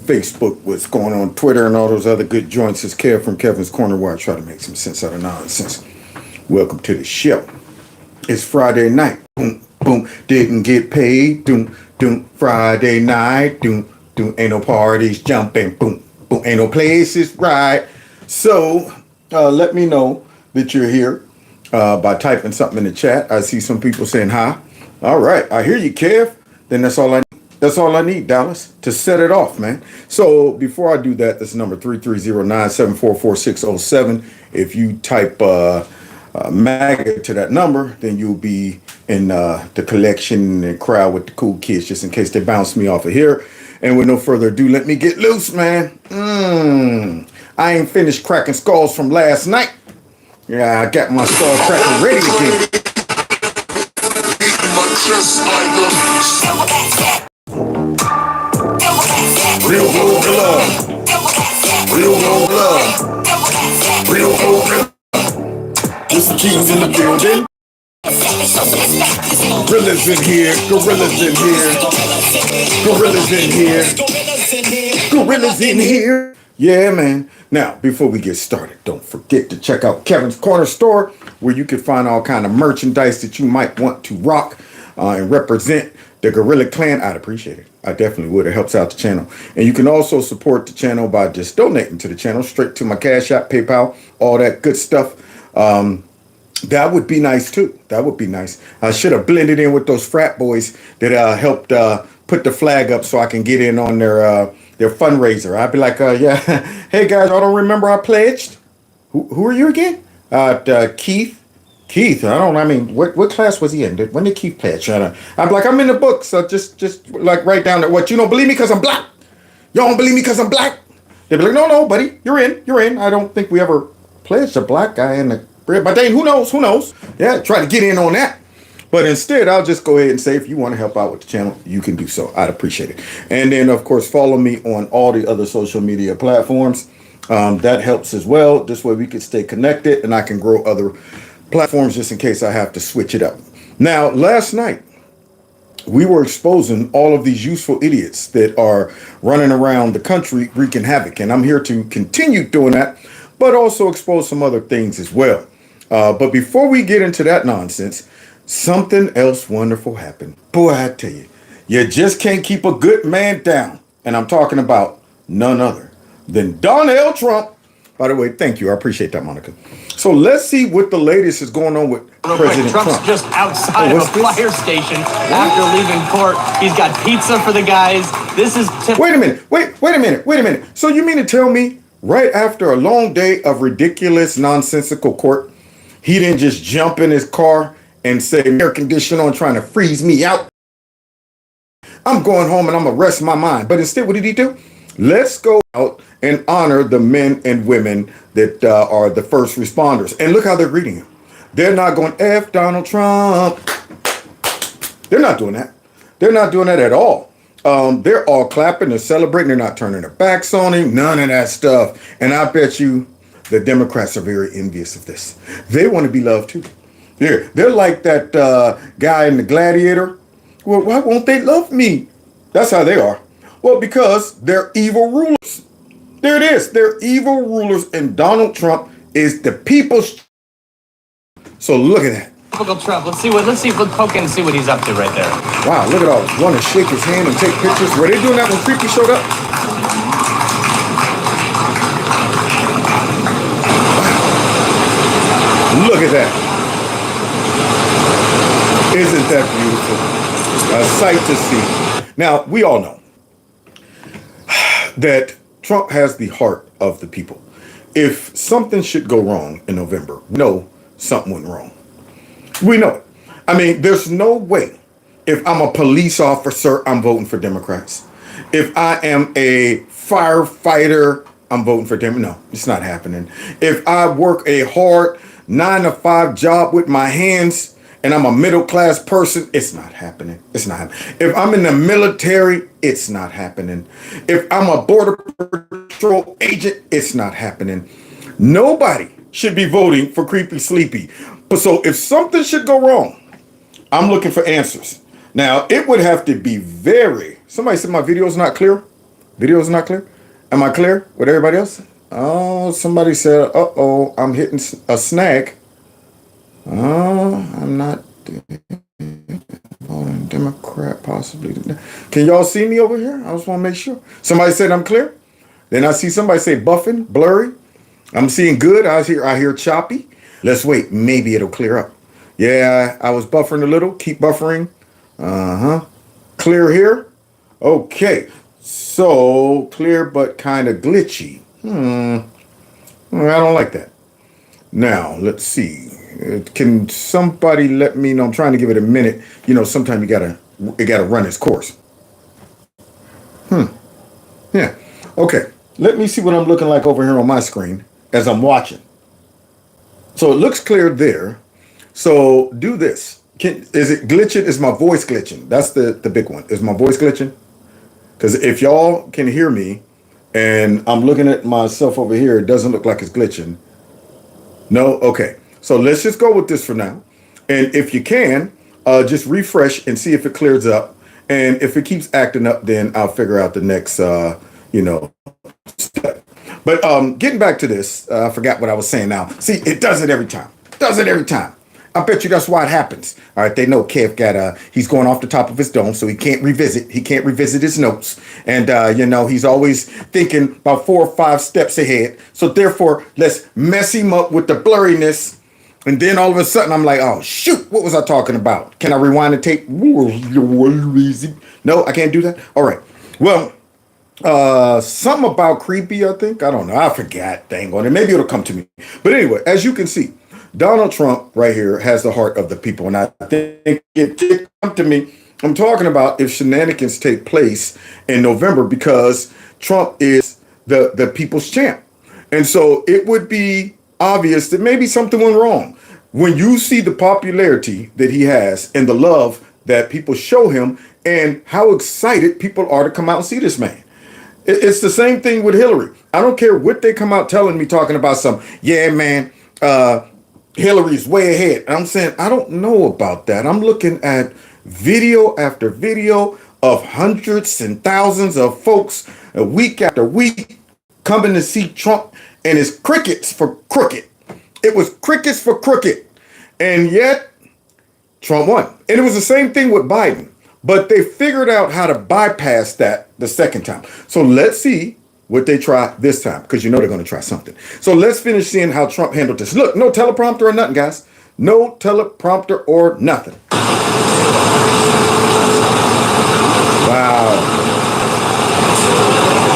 Facebook, what's going on Twitter, and all those other good joints. It's Kev from Kevin's Corner, where I try to make some sense out of nonsense. Welcome to the show. It's Friday night. Boom, boom. Didn't get paid. Doom, doom. Friday night. Doom, doom. Ain't no parties jumping. Boom, boom. Ain't no places right. So let me know that you're here by typing something in the chat. I see some people saying hi. All right, I hear you, Kev. Then that's all I need. That's all I need, Dallas, to set it off, man. So before I do that, this number 330-974-4607. If you type MAGA to that number, then you'll be in the collection and crowd with the cool kids, just in case they bounce me off of here. And with no further ado, let me get loose, man. I ain't finished cracking skulls from last night. Yeah, I got my skull cracker ready again. Real old blood. Real old blood. Real old blood. Mr. King's in the building. Gorillas in here. Gorillas in here. Gorillas in here. Gorillas in here. Yeah, man. Now, before we get started, don't forget to check out Kevin's Corner Store, where you can find all kind of merchandise that you might want to rock and represent the Gorilla Clan. I'd appreciate it. I definitely would. It helps out the channel. And you can also support the channel by just donating to the channel straight to my CASHAPP, PayPal, all that good stuff. That would be nice too. That would be nice. I should have blended in with those frat boys that helped put the flag up so I can get in on their fundraiser. I'd be like, yeah, hey guys, I don't remember I pledged. Who are you again? Keith. Keith, what class was he in? When did Keith pledge? I'm like, I'm in the book, so just like write down that. What, you don't believe me because I'm black? Y'all don't believe me because I'm black? They'd be like, no, buddy, you're in. I don't think we ever pledged a black guy in the bread. But then who knows? Yeah, try to get in on that. But instead, I'll just go ahead and say, if you want to help out with the channel, you can do so. I'd appreciate it. And then, of course, follow me on all the other social media platforms. That helps as well. This way we can stay connected and I can grow other platforms just in case I have to switch it up. Now, last night, we were exposing all of these useful idiots that are running around the country wreaking havoc. And I'm here to continue doing that, but also expose some other things as well. But before we get into that nonsense, something else wonderful happened. Boy, I tell you, you just can't keep a good man down. And I'm talking about none other than Donald Trump. By the way, thank you. I appreciate that, Monica. So let's see what the latest is going on with President Trump. Trump's just outside of a fire station after leaving court. He's got pizza for the guys. This is Wait a minute. So you mean to tell me right after a long day of ridiculous, nonsensical court, he didn't just jump in his car and say, air condition on, trying to freeze me out? I'm going home and I'm going to rest my mind. But instead, what did he do? Let's go out and honor the men and women that are the first responders. And look how they're greeting him. They're not going, F Donald Trump. They're not doing that. They're not doing that at all. They're all clapping. They're celebrating. They're not turning their backs on him. None of that stuff. And I bet you the Democrats are very envious of this. They want to be loved too. They're like that guy in The Gladiator. Well, why won't they love me? That's how they are. Well, because they're evil rulers. There it is. They're evil rulers, and Donald Trump is the people's. So look at that. Typical Trump. Let's poke in and see what he's up to right there. Wow, look at all this. Want to shake his hand and take pictures. Were they doing that when Creepy showed up? Wow. Look at that. Isn't that beautiful? A sight to see. Now, we all know that Trump has the heart of the people. If something should go wrong in November, we know something went wrong. We know it. I mean, there's no way. If I'm a police officer, I'm voting for Democrats. If I am a firefighter, I'm voting for Democrats. No, it's not happening. If I work a hard 9-to-5 job with my hands, and I'm a middle-class person, it's not happening. It's not happening. If I'm in the military, it's not happening. If I'm a border patrol agent, it's not happening. Nobody should be voting for Creepy Sleepy. But so if something should go wrong, I'm looking for answers. Now, it would have to be somebody said my video is not clear. Video is not clear. Am I clear with everybody else? Oh, somebody said, uh-oh, I'm hitting a snag. Oh, I'm not voting Democrat, possibly. Can y'all see me over here? I just want to make sure. Somebody said I'm clear. Then I see somebody say buffing, blurry. I'm seeing good. I hear choppy. Let's wait. Maybe it'll clear up. Yeah, I was buffering a little. Keep buffering. Uh-huh. Clear here. Okay. So clear but kind of glitchy. I don't like that. Now, let's see. Can somebody let me know? I'm trying to give it a minute. You know, sometimes it gotta run its course. Yeah. Okay. Let me see what I'm looking like over here on my screen as I'm watching. So it looks clear there. So do this. Is it glitching? Is my voice glitching? That's the big one. Is my voice glitching? Because if y'all can hear me and I'm looking at myself over here, it doesn't look like it's glitching. No? Okay. So let's just go with this for now. And if you can, just refresh and see if it clears up. And if it keeps acting up, then I'll figure out the next, step. But getting back to this, I forgot what I was saying now. See, it does it every time. Does it every time. I bet you that's why it happens. All right, they know Kev he's going off the top of his dome, so he can't revisit. He can't revisit his notes. And, he's always thinking about 4 or 5 steps ahead. So therefore, let's mess him up with the blurriness. And then all of a sudden, I'm like, oh, shoot, what was I talking about? Can I rewind the tape? No, I can't do that. All right. Well, something about creepy, I think. I don't know. I forgot. Dang on it. Maybe it'll come to me. But anyway, as you can see, Donald Trump right here has the heart of the people. And I think it did come to me. I'm talking about if shenanigans take place in November because Trump is the people's champ. And so it would be obvious that maybe something went wrong. When you see the popularity that he has and the love that people show him and how excited people are to come out and see this man. It's the same thing with Hillary. I don't care what they come out telling me, talking about yeah, man, Hillary's way ahead. And I'm saying, I don't know about that. I'm looking at video after video of hundreds and thousands of folks week after week coming to see Trump, and it's crickets for crooked. It was crickets for crooked. And yet Trump won. And it was the same thing with Biden. But they figured out how to bypass that the second time. So let's see what they try this time, because you know they're going to try something. So let's finish seeing how Trump handled this. Look, no teleprompter or nothing, guys. No teleprompter or nothing. Wow.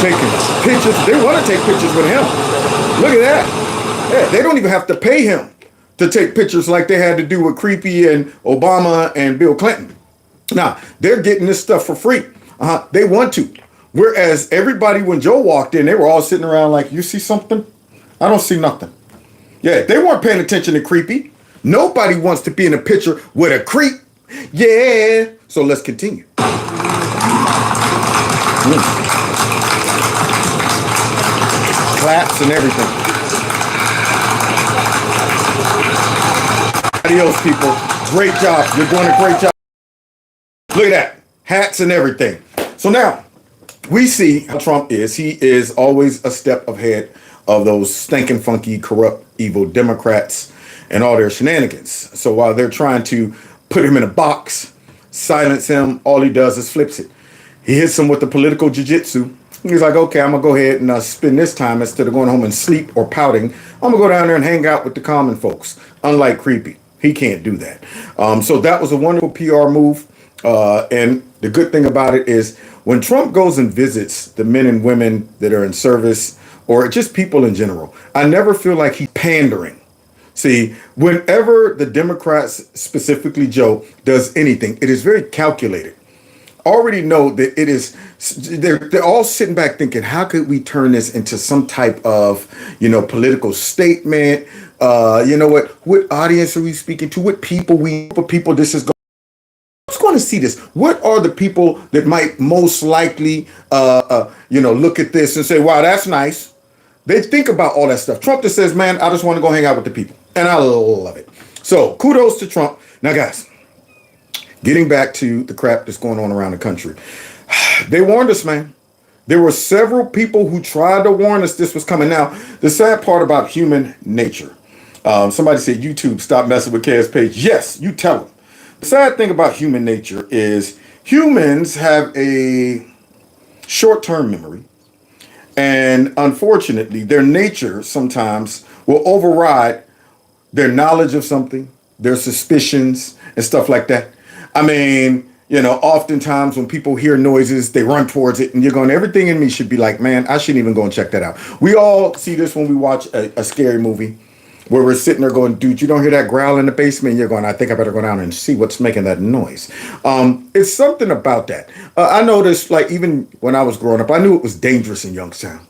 Taking pictures. They want to take pictures with him. Look at that. Yeah, they don't even have to pay him to take pictures like they had to do with Creepy and Obama and Bill Clinton. Now, they're getting this stuff for free. They want to. Whereas everybody, when Joe walked in, they were all sitting around like, you see something? I don't see nothing. Yeah, they weren't paying attention to Creepy. Nobody wants to be in a picture with a creep. Yeah. So let's continue. Claps and everything. Adios, people. Great job. You're doing a great job. Look at that. Hats and everything. So now we see how Trump is. He is always a step ahead of those stinking, funky, corrupt, evil Democrats and all their shenanigans. So while they're trying to put him in a box, silence him, all he does is flips it. He hits him with the political jiu-jitsu. He's like, okay, I'm going to go ahead and spend this time, instead of going home and sleep or pouting, I'm going to go down there and hang out with the common folks. Unlike Creepy. He can't do that. So that was a wonderful PR move. And the good thing about it is when Trump goes and visits the men and women that are in service, or just people in general, I never feel like he's pandering. See, whenever the Democrats, specifically Joe, does anything, it is very calculated. Already know that it is, they're all sitting back thinking, how could we turn this into some type of, political statement? What audience are we speaking to? What people this is going? Who's going to see this? What are the people that might most likely, look at this and say, wow, that's nice. They think about all that stuff. Trump just says, man, I just want to go hang out with the people. And I love it. So kudos to Trump. Now, guys, getting back to the crap that's going on around the country. They warned us, man. There were several people who tried to warn us this was coming. Now, the sad part about human nature, somebody said, YouTube, stop messing with K's page. Yes, you tell them. The sad thing about human nature is humans have a short-term memory. And unfortunately, their nature sometimes will override their knowledge of something, their suspicions, and stuff like that. I mean, oftentimes when people hear noises, they run towards it, and you're going, everything in me should be like, man, I shouldn't even go and check that out. We all see this when we watch a scary movie where we're sitting there going, dude, you don't hear that growl in the basement? And you're going, I think I better go down and see what's making that noise. It's something about that. I noticed, like, even when I was growing up, I knew it was dangerous in Youngstown.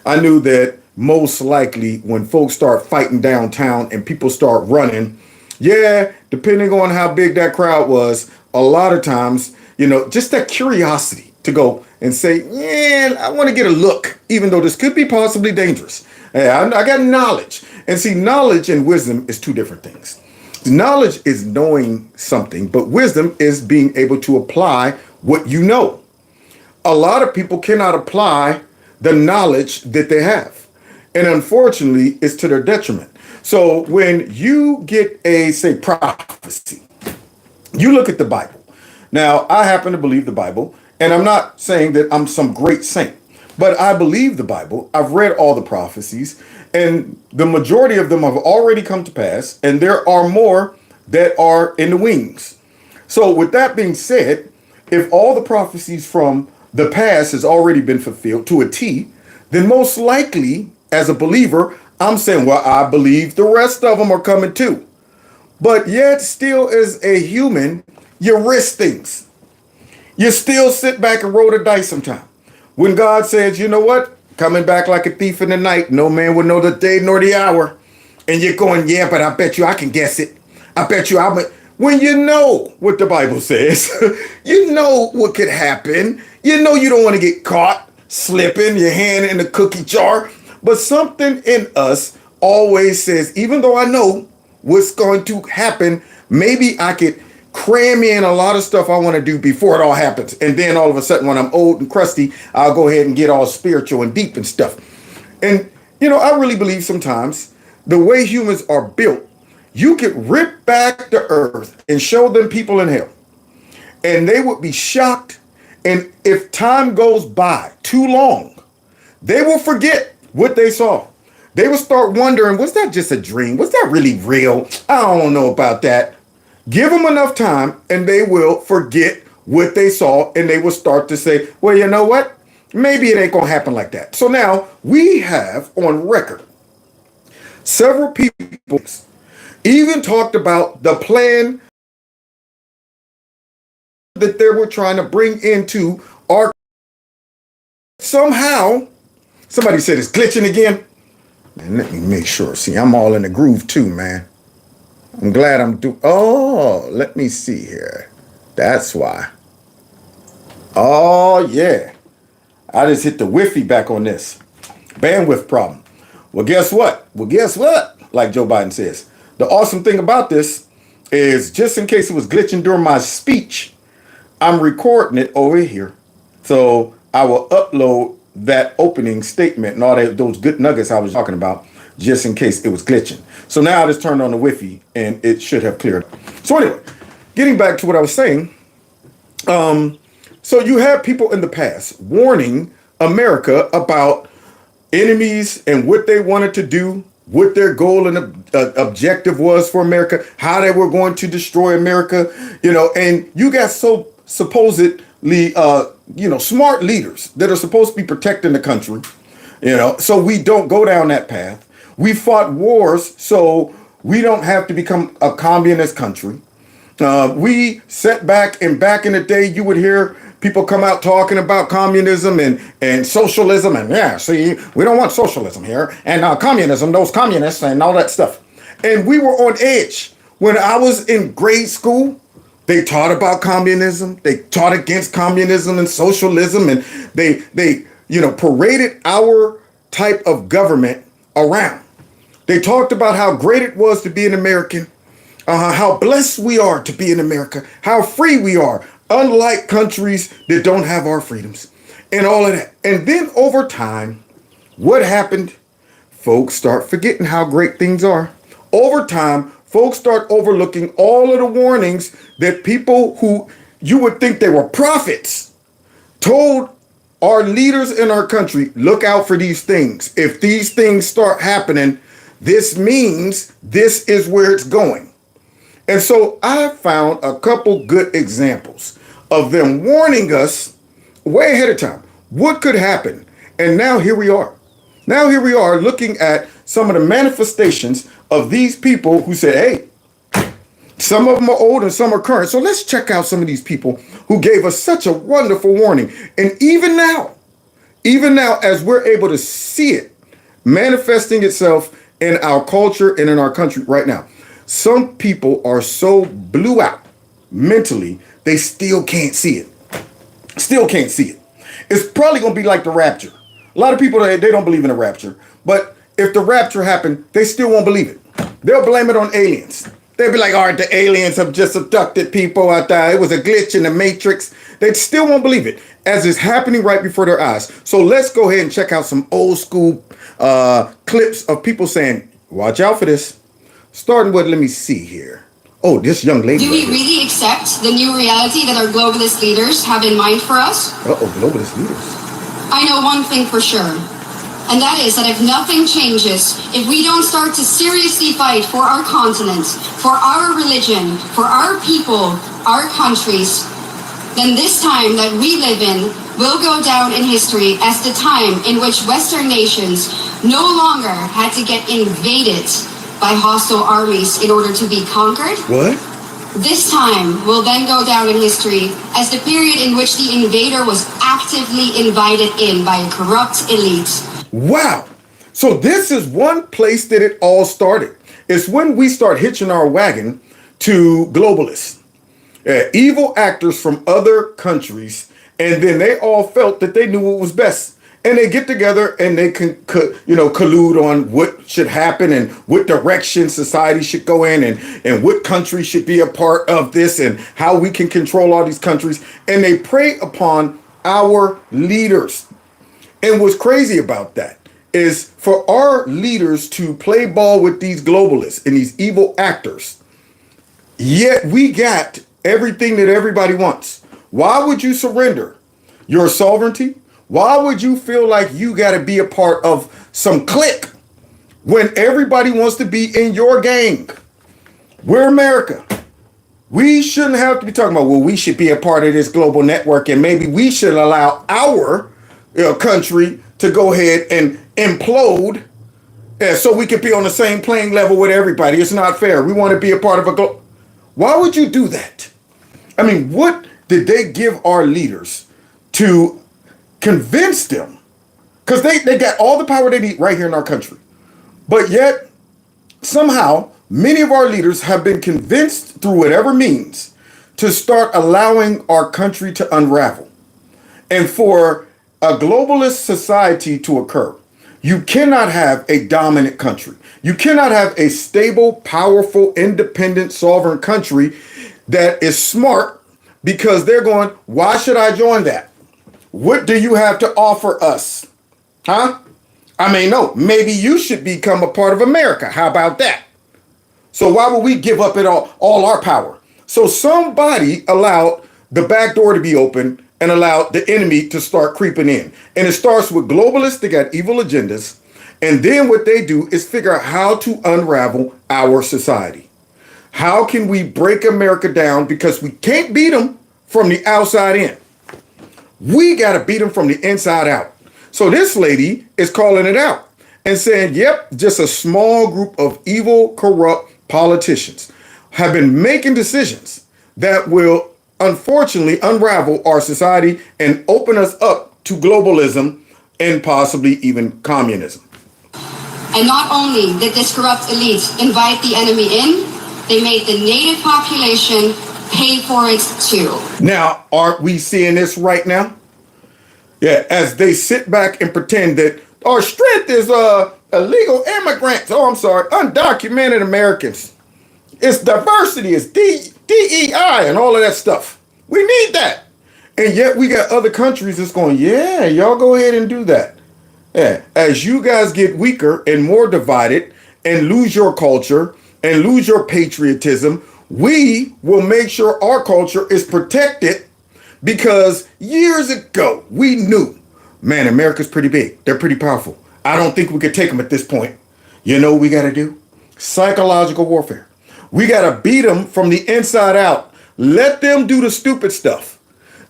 I knew that most likely when folks start fighting downtown and people start running, yeah, depending on how big that crowd was, a lot of times, just that curiosity to go and say, yeah, I want to get a look, even though this could be possibly dangerous. I got knowledge. And see, knowledge and wisdom is two different things. Knowledge is knowing something, but wisdom is being able to apply what you know. A lot of people cannot apply the knowledge that they have. And unfortunately, it's to their detriment. So when you get a, say, prophecy, you look at the Bible. Now, I happen to believe the Bible, and I'm not saying that I'm some great saint, but I believe the Bible. I've read all the prophecies, and the majority of them have already come to pass, and there are more that are in the wings. So with that being said, if all the prophecies from the past has already been fulfilled to a T, then most likely, as a believer, I'm saying, well, I believe the rest of them are coming too. But yet still as a human, you risk things. You still sit back and roll the dice sometimes. When God says, you know what? Coming back like a thief in the night, no man will know the day nor the hour. And you're going, yeah, but I bet you I can guess it. I bet you when you know what the Bible says, you know what could happen. You know you don't want to get caught slipping your hand in the cookie jar. But something in us always says, even though I know what's going to happen, maybe I could cram in a lot of stuff I want to do before it all happens. And then all of a sudden, when I'm old and crusty, I'll go ahead and get all spiritual and deep and stuff. And, I really believe sometimes the way humans are built, you could rip back the earth and show them people in hell. And they would be shocked. And if time goes by too long, they will forget what they saw. They will start wondering, was that just a dream? Was that really real? I don't know about that. Give them enough time and they will forget what they saw, and they will start to say, well, you know what? Maybe it ain't going to happen like that. So now we have on record several people even talked about the plan that they were trying to bring into our. Somehow, somebody said it's glitching again. Man, let me make sure. See, I'm all in the groove too, man. I'm glad I'm oh, let me see here. That's why. Oh, yeah. I just hit the Wi-Fi back on this. Bandwidth problem. Well, guess what? Like Joe Biden says. The awesome thing about this is, just in case it was glitching during my speech, I'm recording it over here. So I will upload that opening statement and all those good nuggets I was talking about, just in case it was glitching. So now I just turned on the Wi-Fi and it should have cleared. So anyway, getting back to what I was saying. So you have people in the past warning America about enemies and what they wanted to do, what their goal and objective was for America, how they were going to destroy America, and you got so supposedly, smart leaders that are supposed to be protecting the country, so we don't go down that path. We fought wars so we don't have to become a communist country. We set back, and back in the day, you would hear people come out talking about communism and socialism. And yeah, see, we don't want socialism here. And communism, those communists and all that stuff. And we were on edge. When I was in grade school, they taught about communism. They taught against communism and socialism. And they paraded our type of government around. They talked about how great it was to be an American. How blessed we are to be in America, how free we are, unlike countries that don't have our freedoms. and all of that. And then over time, what happened? Folks start forgetting how great things are. Over time, folks start overlooking all of the warnings that people who you would think they were prophets told our leaders in our country, look out for these things. If these things start happening, this means this is where it's going. And so I found a couple good examples of them warning us way ahead of time what could happen. And now here we are. Now here we are looking at some of the manifestations of these people who said, hey, some of them are old and some are current. So let's check out some of these people who gave us such a wonderful warning. And even now, as we're able to see it manifesting itself in our culture and in our country right now, some people are so blew out mentally, they still can't see it. Still can't see it. It's probably going to be like the rapture. A lot of people, they don't believe in the rapture. But if the rapture happened, they still won't believe it. They'll blame it on aliens. They'll be like, all right, the aliens have just abducted people. I thought it was a glitch in the matrix. They still won't believe it as it's happening right before their eyes. So let's go ahead and check out some old school clips of people saying, watch out for this. Starting with, let me see here. Oh, this young lady. Do we really accept the new reality that our globalist leaders have in mind for us? Uh-oh, globalist leaders. I know one thing for sure, and that is that if nothing changes, if we don't start to seriously fight for our continent, for our religion, for our people, our countries, then this time that we live in will go down in history as the time in which Western nations no longer had to get invaded by hostile armies in order to be conquered. What? This time will then go down in history as the period in which the invader was actively invited in by a corrupt elite. Wow. So this is one place that it all started. It's when we start hitching our wagon to globalists, evil actors from other countries, and then they all felt that they knew what was best. And they get together and they can, collude on what should happen and what direction society should go in and what country should be a part of this and how we can control all these countries. And they prey upon our leaders. And what's crazy about that is for our leaders to play ball with these globalists and these evil actors, yet we got everything that everybody wants. Why would you surrender your sovereignty? Why would you feel like you got to be a part of some clique when everybody wants to be in your gang? We're America. We shouldn't have to be talking about, well, we should be a part of this global network and maybe we should allow our country to go ahead and implode so we can be on the same playing level with everybody. It's not fair. We want to be a part of a Why would you do that? I mean, what did they give our leaders to convince them? Because they got all the power they need right here in our country. But yet, somehow, many of our leaders have been convinced through whatever means to start allowing our country to unravel. And for a globalist society to occur, you cannot have a dominant country. You cannot have a stable, powerful, independent, sovereign country that is smart because they're going, why should I join that? What do you have to offer us? Huh? I mean, no, maybe you should become a part of America. How about that? So why would we give up all our power? So somebody allowed the back door to be open and allowed the enemy to start creeping in. And it starts with globalists that got evil agendas. And then what they do is figure out how to unravel our society. How can we break America down? Because we can't beat them from the outside in. We got to beat them from the inside out. So this lady is calling it out and saying, yep, just a small group of evil, corrupt politicians have been making decisions that will unfortunately unravel our society and open us up to globalism and possibly even communism. And not only did this corrupt elite invite the enemy in, they made the native population pay for it too. Now, aren't we seeing this right now? Yeah, as they sit back and pretend that our strength is illegal immigrants. Oh, I'm sorry, undocumented Americans. It's diversity, it's DEI and all of that stuff. We need that. And yet we got other countries that's going, yeah, y'all go ahead and do that. Yeah. As you guys get weaker and more divided and lose your culture and lose your patriotism, we will make sure our culture is protected, because years ago we knew, man, America's pretty big. They're pretty powerful. I don't think we could take them at this point. You know what we got to do? Psychological warfare. We got to beat them from the inside out. Let them do the stupid stuff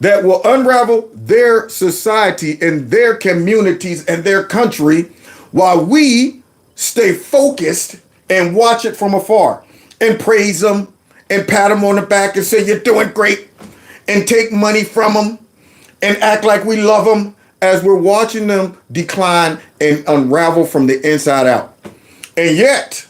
that will unravel their society and their communities and their country, while we stay focused and watch it from afar and praise them and pat them on the back and say, you're doing great, and take money from them and act like we love them as we're watching them decline and unravel from the inside out. And yet,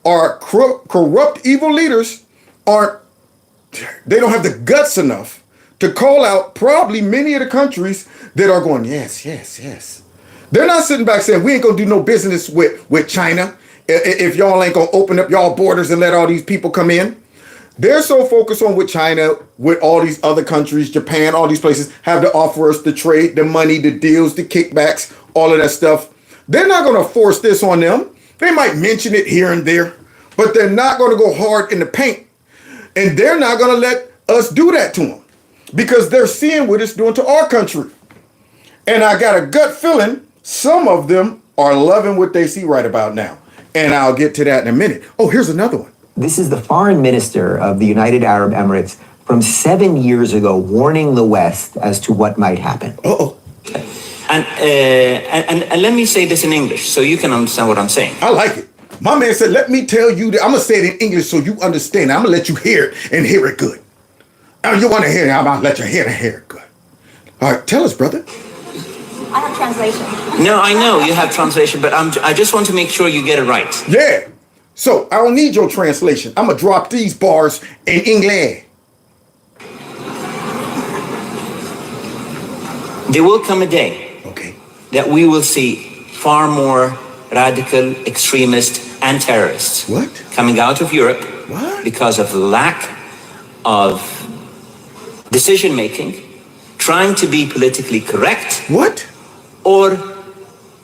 our corrupt, evil leaders they don't have the guts enough to call out probably many of the countries that are going, yes, yes, yes. They're not sitting back saying, we ain't gonna do no business with China if y'all ain't gonna open up y'all borders and let all these people come in. They're so focused on with China, with all these other countries, Japan, all these places have to offer us the trade, the money, the deals, the kickbacks, all of that stuff. They're not gonna force this on them. They might mention it here and there, but they're not gonna go hard in the paint. And they're not gonna let us do that to them, because they're seeing what it's doing to our country. And I got a gut feeling some of them are loving what they see right about now. And I'll get to that in a minute. Oh, here's another one. This is the foreign minister of the United Arab Emirates from 7 years ago warning the West as to what might happen. Uh-oh. And let me say this in English so you can understand what I'm saying. I like it. My man said, let me tell you that. I'm going to say it in English so you understand. I'm going to let you hear it and hear it good. Now, you want to hear it, I'm going to let you hear it good. All right, tell us, brother. I have translation. No, I know you have translation, but I just want to make sure you get it right. Yeah. So I don't need your translation. I'm going to drop these bars in English. There will come a day that we will see far more radical extremists and terrorists coming out of Europe because of lack of decision making, trying to be politically correct, or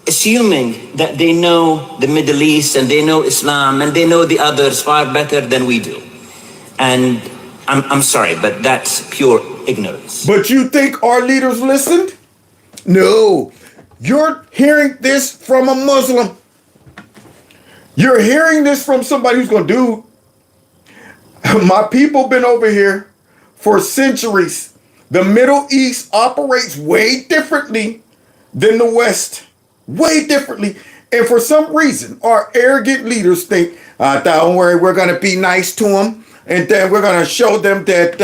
assuming that they know the Middle East and they know Islam and they know the others far better than we do. And I'm sorry, but that's pure ignorance. But you think our leaders listened? No. You're hearing this from a Muslim. You're hearing this from somebody who's going to do. My people been over here for centuries. The Middle East operates way differently than the West. Way differently. And for some reason, our arrogant leaders think, don't worry, we're going to be nice to them. And then we're going to show them that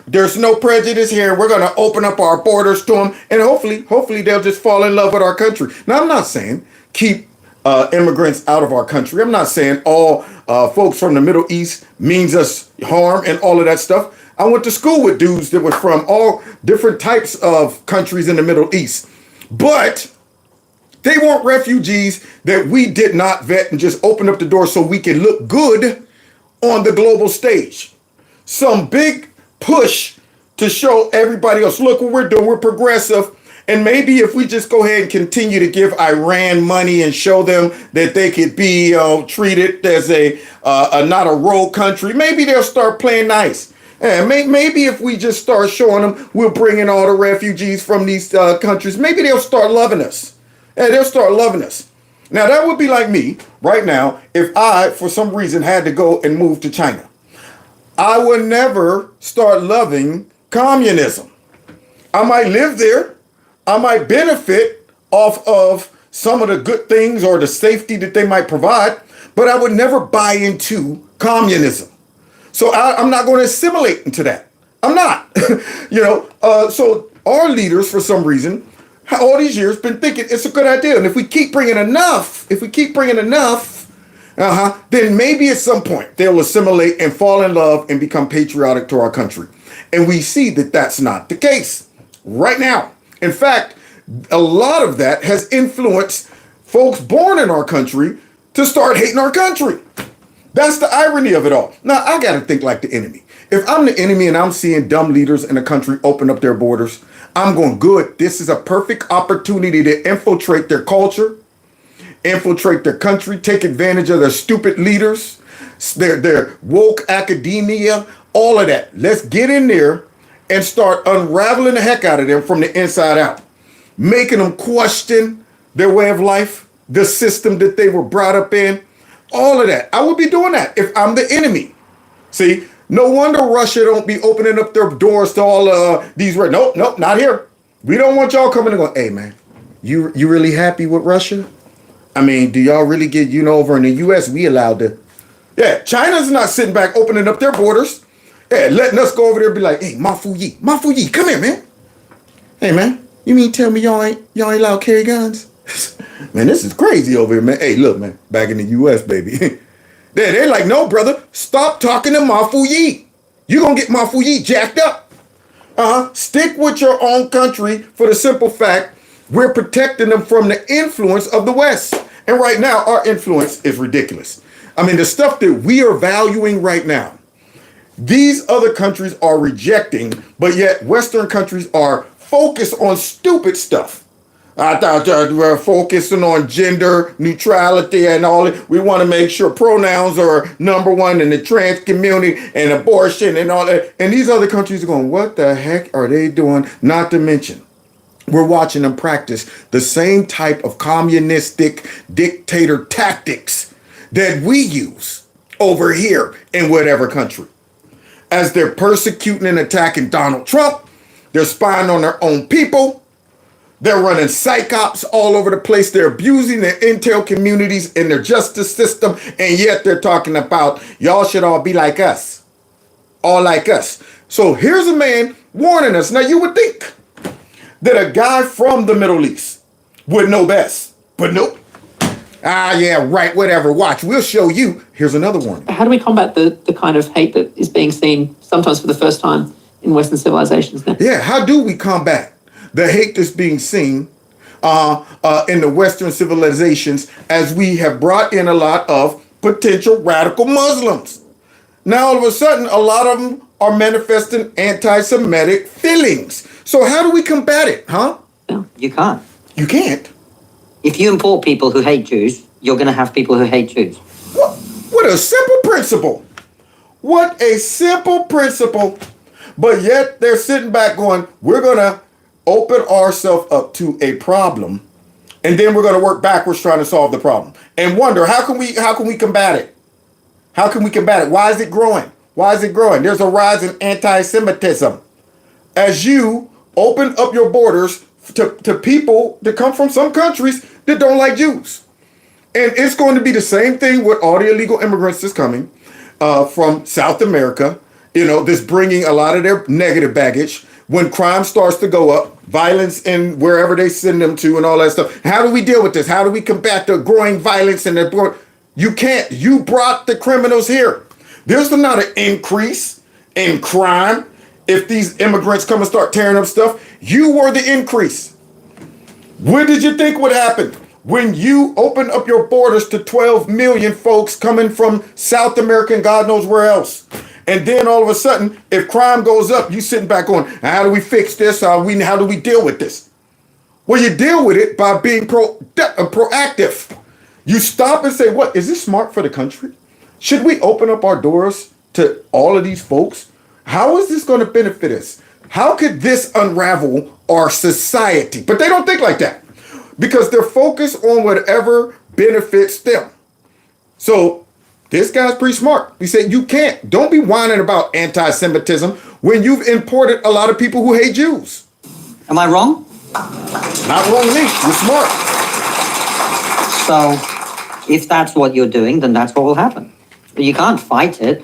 there's no prejudice here. We're going to open up our borders to them. And hopefully they'll just fall in love with our country. Now, I'm not saying keep immigrants out of our country. I'm not saying all folks from the Middle East means us harm and all of that stuff. I went to school with dudes that were from all different types of countries in the Middle East. But they weren't refugees that we did not vet and just open up the door so we can look good on the global stage. Some big push to show everybody else, look what we're doing, we're progressive. And maybe if we just go ahead and continue to give Iran money and show them that they could be treated as a not a rogue country, maybe they'll start playing nice. And maybe if we just start showing them we'll bring in all the refugees from these countries, maybe they'll start loving us. And they'll start loving us. Now, that would be like me right now if I, for some reason, had to go and move to China. I would never start loving communism. I might live there. I might benefit off of some of the good things or the safety that they might provide, but I would never buy into communism. So I'm not going to assimilate into that. I'm not. So our leaders, for some reason, all these years been thinking it's a good idea. And if we keep bringing enough, then maybe at some point they'll assimilate and fall in love and become patriotic to our country. And we see that that's not the case right now. In fact, a lot of that has influenced folks born in our country to start hating our country. That's the irony of it all. Now, I got to think like the enemy. If I'm the enemy and I'm seeing dumb leaders in a country open up their borders, I'm going, good. This is a perfect opportunity to infiltrate their culture, infiltrate their country, take advantage of their stupid leaders, their woke academia, all of that. Let's get in there and start unraveling the heck out of them from the inside out, making them question their way of life, the system that they were brought up in, all of that. I would be doing that if I'm the enemy. See, no wonder Russia don't be opening up their doors to all these. Nope, not here. We don't want y'all coming and going, hey, man, you really happy with Russia? I mean, do y'all really get, over in the U.S., we allowed to. Yeah, China's not sitting back opening up their borders. Yeah, letting us go over there and be like, hey, Mafu Yi, come here, man. Hey, man, you mean tell me y'all ain't allowed to carry guns? Man, this is crazy over here, man. Hey, look, man, back in the U.S., baby. They're like, no, brother, stop talking to Mafu Yi. You're going to get Mafu Yi jacked up. Stick with your own country for the simple fact we're protecting them from the influence of the West. And right now, our influence is ridiculous. I mean, the stuff that we are valuing right now, these other countries are rejecting, but yet Western countries are focused on stupid stuff. I thought we're focusing on gender neutrality and all that. We want to make sure pronouns are number one in the trans community and abortion and all that. And these other countries are going, what the heck are they doing? Not to mention, we're watching them practice the same type of communistic dictator tactics that we use over here in whatever country. As they're persecuting and attacking Donald Trump, they're spying on their own people. They're running psych ops all over the place. They're abusing their intel communities in their justice system. And yet they're talking about y'all should all be like us. All like us. So here's a man warning us. Now you would think that a guy from the Middle East would know best. But nope. Yeah, right, whatever. Watch, we'll show you. Here's another warning. How do we combat the kind of hate that is being seen sometimes for the first time in Western civilizations now? Yeah, how do we combat the hate that's being seen in the Western civilizations as we have brought in a lot of potential radical Muslims? Now, all of a sudden, a lot of them are manifesting anti-Semitic feelings. So how do we combat it, huh? No, you can't. You can't? If you import people who hate Jews, you're going to have people who hate Jews. What a simple principle. What a simple principle. But yet they're sitting back going, we're going to open ourselves up to a problem, and then we're going to work backwards trying to solve the problem and wonder how can we combat it? How can we combat it? Why is it growing? Why is it growing? There's a rise in anti-Semitism as you open up your borders to people that come from some countries that don't like Jews. And it's going to be the same thing with all the illegal immigrants that's coming from South America, that's bringing a lot of their negative baggage. When crime starts to go up, violence in wherever they send them to and all that stuff. How do we deal with this? How do we combat the growing violence in the... You can't. You brought the criminals here. There's not an increase in crime if these immigrants come and start tearing up stuff. You were the increase. What did you think would happen when you open up your borders to 12 million folks coming from South America and God knows where else? And then all of a sudden, if crime goes up, you sitting back on, how do we fix this? How do we deal with this? Well, you deal with it by being proactive. You stop and say, what, is this smart for the country? Should we open up our doors to all of these folks? How is this going to benefit us? How could this unravel our society? But they don't think like that because they're focused on whatever benefits them. So this guy's pretty smart. He said, you can't. Don't be whining about anti-Semitism when you've imported a lot of people who hate Jews. Am I wrong? Not wrong to me. You're smart. So if that's what you're doing, then that's what will happen. You can't fight it.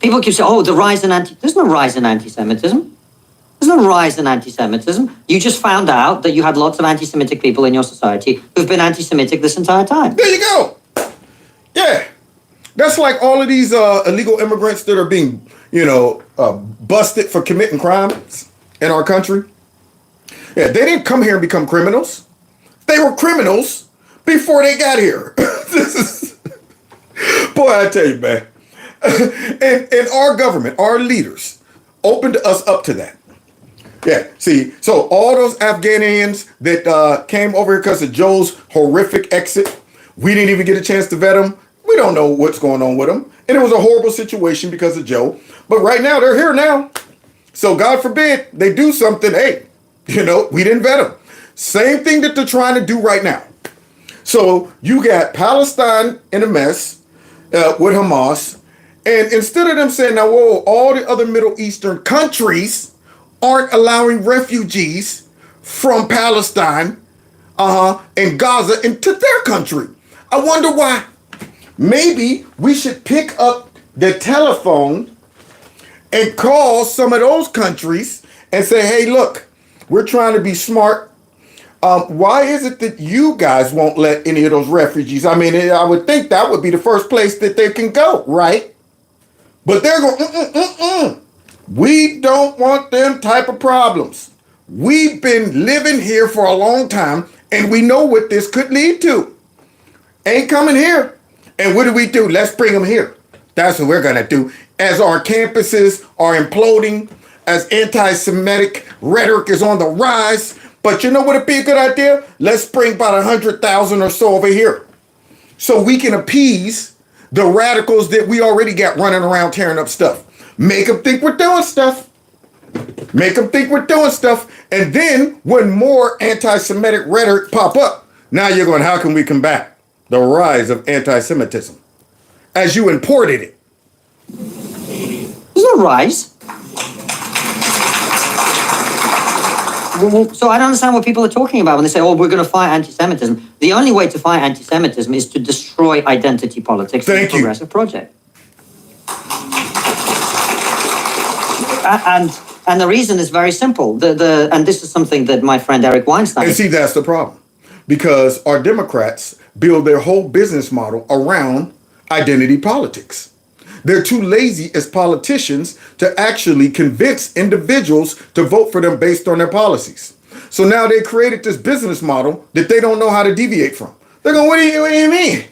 People keep saying, the rise in There's no rise in anti-Semitism. There's no rise in anti-Semitism. You just found out that you had lots of anti-Semitic people in your society who've been anti-Semitic this entire time. There you go. Yeah. That's like all of these illegal immigrants that are being, busted for committing crimes in our country. Yeah, they didn't come here and become criminals. They were criminals before they got here. Boy, I tell you, man, and our government, our leaders, opened us up to that. Yeah, see, so all those Afghanians that came over here because of Joe's horrific exit, we didn't even get a chance to vet them. We don't know what's going on with them. And it was a horrible situation because of Joe. But right now, they're here now. So God forbid they do something. Hey, we didn't vet them. Same thing that they're trying to do right now. So you got Palestine in a mess with Hamas. And instead of them saying, now, whoa, all the other Middle Eastern countries aren't allowing refugees from Palestine and Gaza into their country. I wonder why. Maybe we should pick up the telephone and call some of those countries and say, hey, look, we're trying to be smart. Why is it that you guys won't let any of those refugees? I mean, I would think that would be the first place that they can go, right? But they're going, We don't want them type of problems. We've been living here for a long time, and we know what this could lead to. Ain't coming here. And what do? Let's bring them here. That's what we're going to do. As our campuses are imploding, as anti-Semitic rhetoric is on the rise. But you know what would be a good idea? Let's bring about 100,000 or so over here, so we can appease the radicals that we already got running around tearing up stuff. Make them think we're doing stuff. Make them think we're doing stuff. And then when more anti-Semitic rhetoric pop up, now you're going, how can we combat the rise of anti-Semitism as you imported it? There's no rise. So I don't understand what people are talking about when they say, oh, we're going to fight anti-Semitism. The only way to fight anti-Semitism is to destroy identity politics and the progressive project. And the reason is very simple. And this is something that my friend Eric Weinstein... And see, that's the problem. Because our Democrats build their whole business model around identity politics. They're too lazy as politicians to actually convince individuals to vote for them based on their policies. So now they created this business model that they don't know how to deviate from. They're going, what do you mean?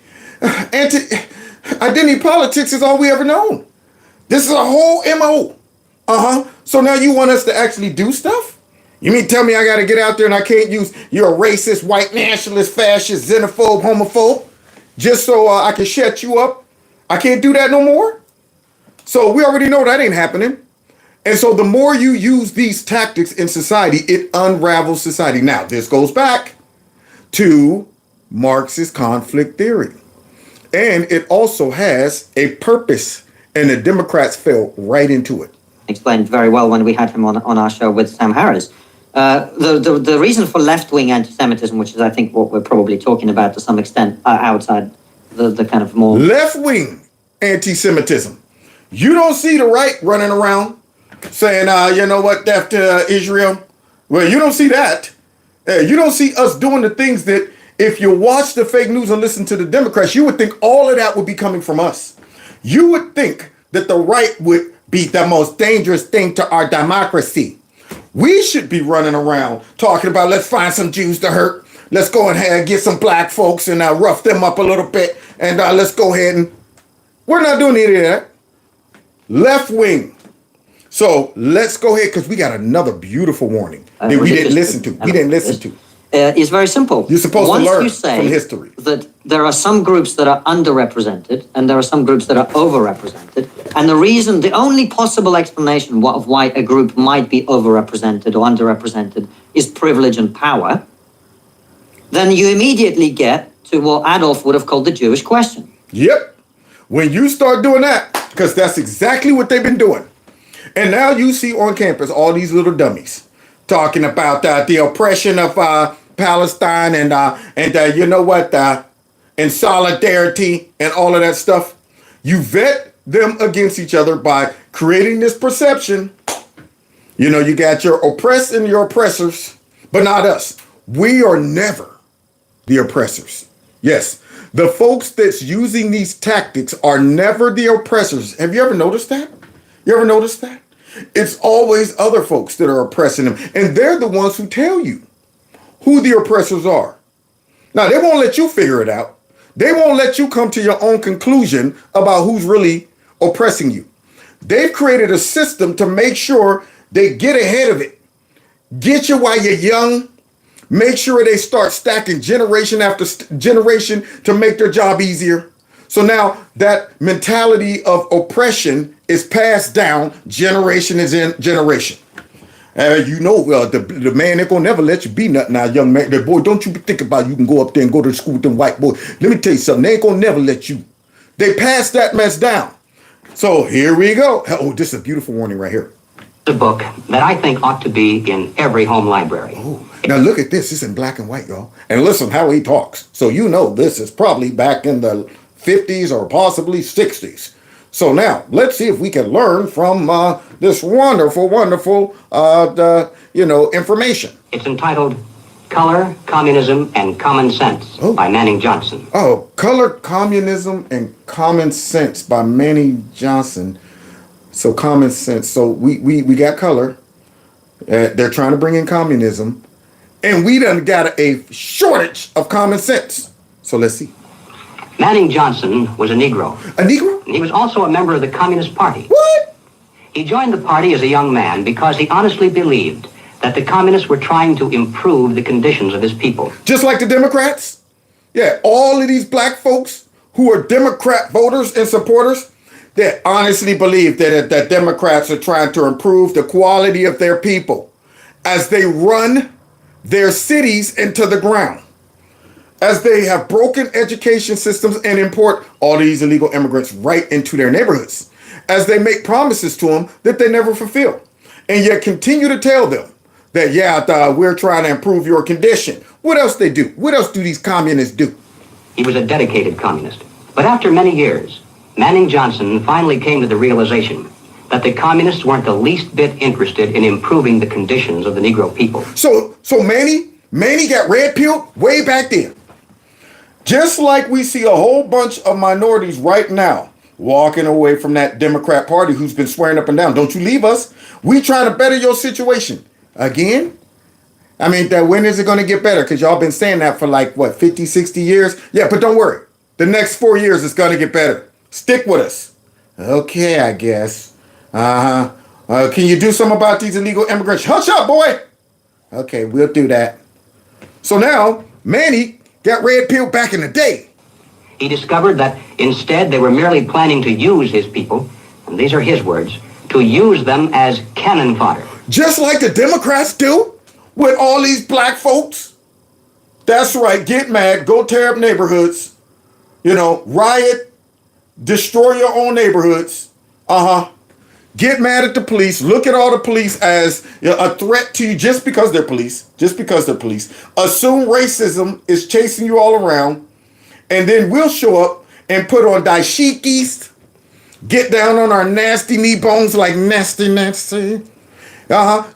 Identity politics is all we ever known. This is a whole MO. So now you want us to actually do stuff? You mean tell me I got to get out there and I can't use you're a racist, white nationalist, fascist, xenophobe, homophobe, just so I can shut you up? I can't do that no more? So we already know that ain't happening. And so the more you use these tactics in society, it unravels society. Now, this goes back to Marxist conflict theory. And it also has a purpose, and the Democrats fell right into it. Explained very well when we had him on our show with Sam Harris. The reason for left-wing anti-Semitism, which is, I think, what we're probably talking about to some extent outside the kind of more... Left-wing anti-Semitism. You don't see the right running around saying, you know what, death to Israel. Well, you don't see that. You don't see us doing the things that if you watch the fake news and listen to the Democrats, you would think all of that would be coming from us. You would think that the right would be the most dangerous thing to our democracy. We should be running around talking about, let's find some Jews to hurt. Let's go ahead and get some black folks and rough them up a little bit. And let's go ahead and... We're not doing any of that. Left wing. So let's go ahead, because we got another beautiful warning that we didn't listen to. We didn't listen to. It's very simple. You're supposed to learn from history. That there are some groups that are underrepresented and there are some groups that are overrepresented. And the only possible explanation of why a group might be overrepresented or underrepresented is privilege and power. Then you immediately get to what Adolf would have called the Jewish question. Yep. When you start doing that, because that's exactly what they've been doing. And now you see on campus all these little dummies talking about the oppression of Palestine and you know what, and solidarity and all of that stuff. You vet them against each other by creating this perception. You know, you got your oppressed and your oppressors, but not us. We are never the oppressors. Yes, the folks that's using these tactics are never the oppressors. Have you ever noticed that? You ever noticed that? It's always other folks that are oppressing them. And they're the ones who tell you who the oppressors are. Now, they won't let you figure it out. They won't let you come to your own conclusion about who's really oppressing you. They've created a system to make sure they get ahead of it. Get you while you're young. Make sure they start stacking generation after generation to make their job easier. So now that mentality of oppression is passed down generation is in generation. The man ain't gonna never let you be nothing now, young man. The boy, don't you think about you can go up there and go to school with them white boys. Let me tell you something, they ain't gonna never let you. They passed that mess down. So here we go. Oh, this is a beautiful warning right here. The book that I think ought to be in every home library. Oh, now look at this. It's in black and white, y'all. And listen how he talks. So you know this is probably back in the 50s or possibly 60s. So now let's see if we can learn from this wonderful information. It's entitled Color, Communism, and Common Sense by Manning Johnson. Oh, Color, Communism, and Common Sense by Manning Johnson. So common sense. So we got color. They're trying to bring in communism. And we done got a shortage of common sense. So let's see. Manning Johnson was a Negro. A Negro? He was also a member of the Communist Party. What? He joined the party as a young man because he honestly believed that the communists were trying to improve the conditions of his people. Just like the Democrats? Yeah, all of these black folks who are Democrat voters and supporters, that honestly believe that Democrats are trying to improve the quality of their people as they run their cities into the ground, as they have broken education systems and import all these illegal immigrants right into their neighborhoods, as they make promises to them that they never fulfill, and yet continue to tell them that, we're trying to improve your condition. What else they do? What else do these communists do? He was a dedicated communist. But after many years, Manning Johnson finally came to the realization that the communists weren't the least bit interested in improving the conditions of the Negro people. So Manny got red-pilled way back then. Just like we see a whole bunch of minorities right now walking away from that Democrat Party who's been swearing up and down, don't you leave us. We trying to better your situation. Again? I mean, when is it going to get better? Because y'all been saying that for 50, 60 years? Yeah, but don't worry. The next 4 years it's going to get better. Stick with us. Okay, I guess. Can you do something about these illegal immigrants? Hush up, boy. Okay, we'll do that. So now, Manny got red-pilled back in the day. He discovered that instead they were merely planning to use his people, and these are his words, to use them as cannon fodder. Just like the Democrats do with all these black folks. That's right, get mad, go tear up neighborhoods, riot, destroy your own neighborhoods. Get mad at the police. Look at all the police as a threat to you just because they're police. Assume racism is chasing you all around. And then we'll show up and put on dashikis. Get down on our nasty knee bones like nasty.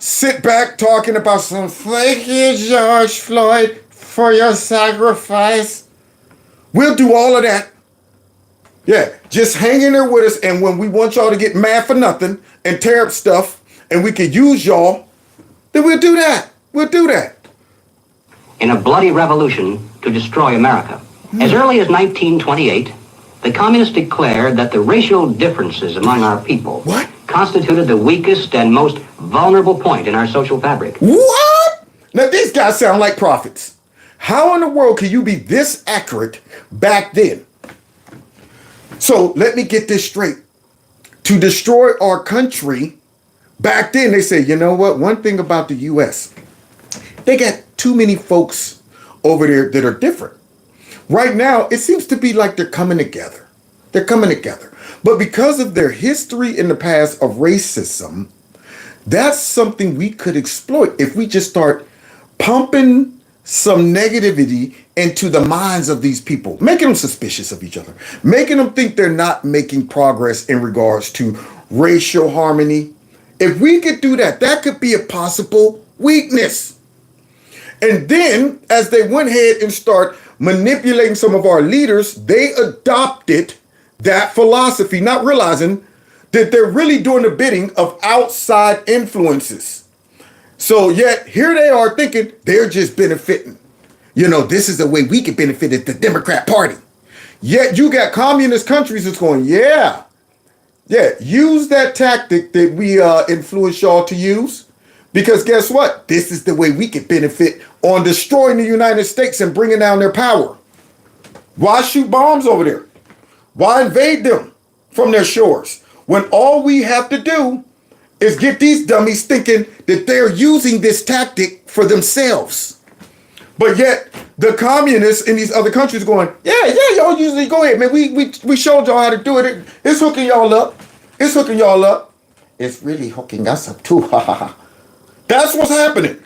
Sit back talking about some thank you, George Floyd, for your sacrifice. We'll do all of that. Yeah, just hang in there with us, and when we want y'all to get mad for nothing and tear up stuff, and we could use y'all, then we'll do that. In a bloody revolution to destroy America. As early as 1928, the communists declared that the racial differences among our people constituted the weakest and most vulnerable point in our social fabric. What? Now these guys sound like prophets. How in the world can you be this accurate back then? So let me get this straight. To destroy our country, back then they said, you know what? One thing about the U.S., they got too many folks over there that are different. Right now, it seems to be like they're coming together. But because of their history in the past of racism, that's something we could exploit if we just start pumping some negativity into the minds of these people, making them suspicious of each other, making them think they're not making progress in regards to racial harmony. If we could do that, that could be a possible weakness. And then as they went ahead and start manipulating some of our leaders, they adopted that philosophy, not realizing that they're really doing the bidding of outside influences. So yet here they are thinking they're just benefiting. This is the way we can benefit as the Democrat Party. Yet you got communist countries that's going, yeah, Yeah, use that tactic that we influence y'all to use. Because guess what? This is the way we can benefit on destroying the United States and bringing down their power. Why shoot bombs over there? Why invade them from their shores when all we have to do is get these dummies thinking that they're using this tactic for themselves? But yet the communists in these other countries going, yeah, y'all usually go ahead, man. We showed y'all how to do it. It's hooking y'all up. It's hooking y'all up. It's really hooking us up too. That's what's happening.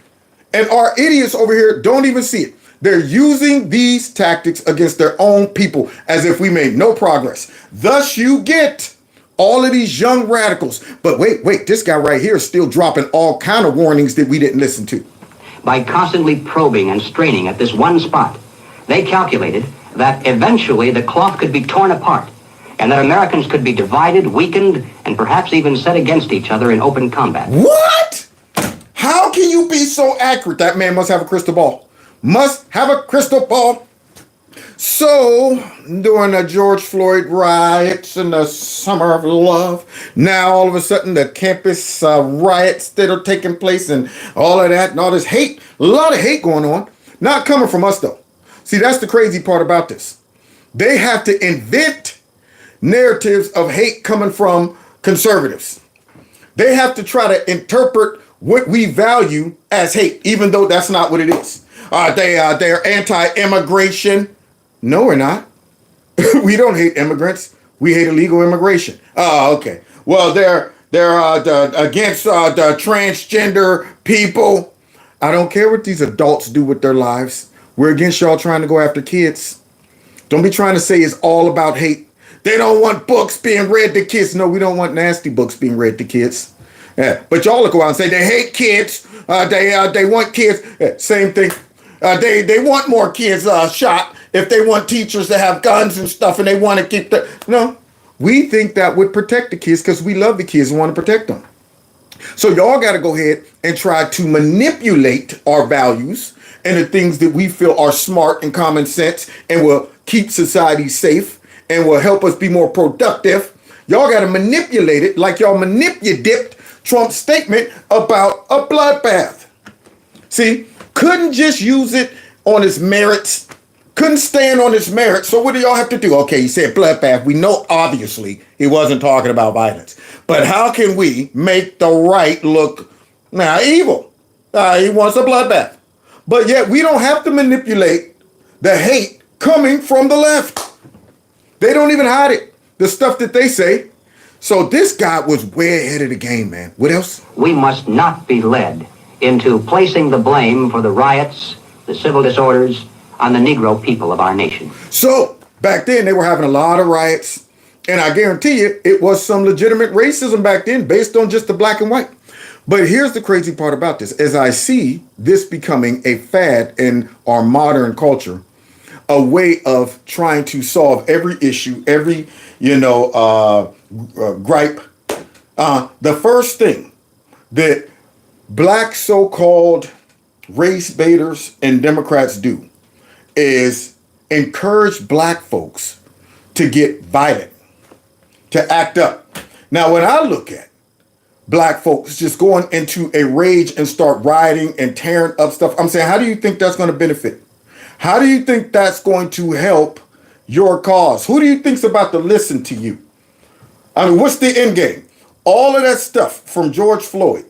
And our idiots over here don't even see it. They're using these tactics against their own people as if we made no progress. Thus you get all of these young radicals. But wait, this guy right here is still dropping all kind of warnings that we didn't listen to. By constantly probing and straining at this one spot, they calculated that eventually the cloth could be torn apart and that Americans could be divided, weakened, and perhaps even set against each other in open combat. What? How can you be so accurate? That man must have a crystal ball. Must have a crystal ball. So, during the George Floyd riots in the summer of love, now all of a sudden the campus riots that are taking place and all of that and all this hate, a lot of hate going on, not coming from us though. See, that's the crazy part about this. They have to invent narratives of hate coming from conservatives. They have to try to interpret what we value as hate, even though that's not what it is. They're anti-immigration. No, we're not. We don't hate immigrants. We hate illegal immigration. Oh, okay. Well, they're against the transgender people. I don't care what these adults do with their lives. We're against y'all trying to go after kids. Don't be trying to say it's all about hate. They don't want books being read to kids. No, we don't want nasty books being read to kids. Yeah, but y'all look around and say they hate kids. They want kids. Yeah, same thing. They want more kids shot if they want teachers to have guns and stuff and they want to keep the... No, we think that would protect the kids because we love the kids and want to protect them. So y'all got to go ahead and try to manipulate our values and the things that we feel are smart and common sense and will keep society safe and will help us be more productive. Y'all got to manipulate it like y'all manipulated Trump's statement about a bloodbath. See, couldn't just use it on its merits, couldn't stand on its merits. So what do y'all have to do? Okay, he said bloodbath. We know obviously he wasn't talking about violence. But how can we make the right look evil? He wants a bloodbath. But yet we don't have to manipulate the hate coming from the left. They don't even hide it. The stuff that they say. So this guy was way ahead of the game, man. What else? We must not be led into placing the blame for the riots, the civil disorders, on the Negro people of our nation. So back then they were having a lot of riots, and I guarantee you it was some legitimate racism back then based on just the black and white. But here's the crazy part about this. As I see this becoming a fad in our modern culture, a way of trying to solve every issue, every, gripe. The first thing that black so-called race baiters and Democrats do is encourage black folks to get violent, to act up. Now, when I look at black folks just going into a rage and start rioting and tearing up stuff, I'm saying, how do you think that's going to benefit? How do you think that's going to help your cause? Who do you think's about to listen to you? I mean, what's the end game? All of that stuff from George Floyd,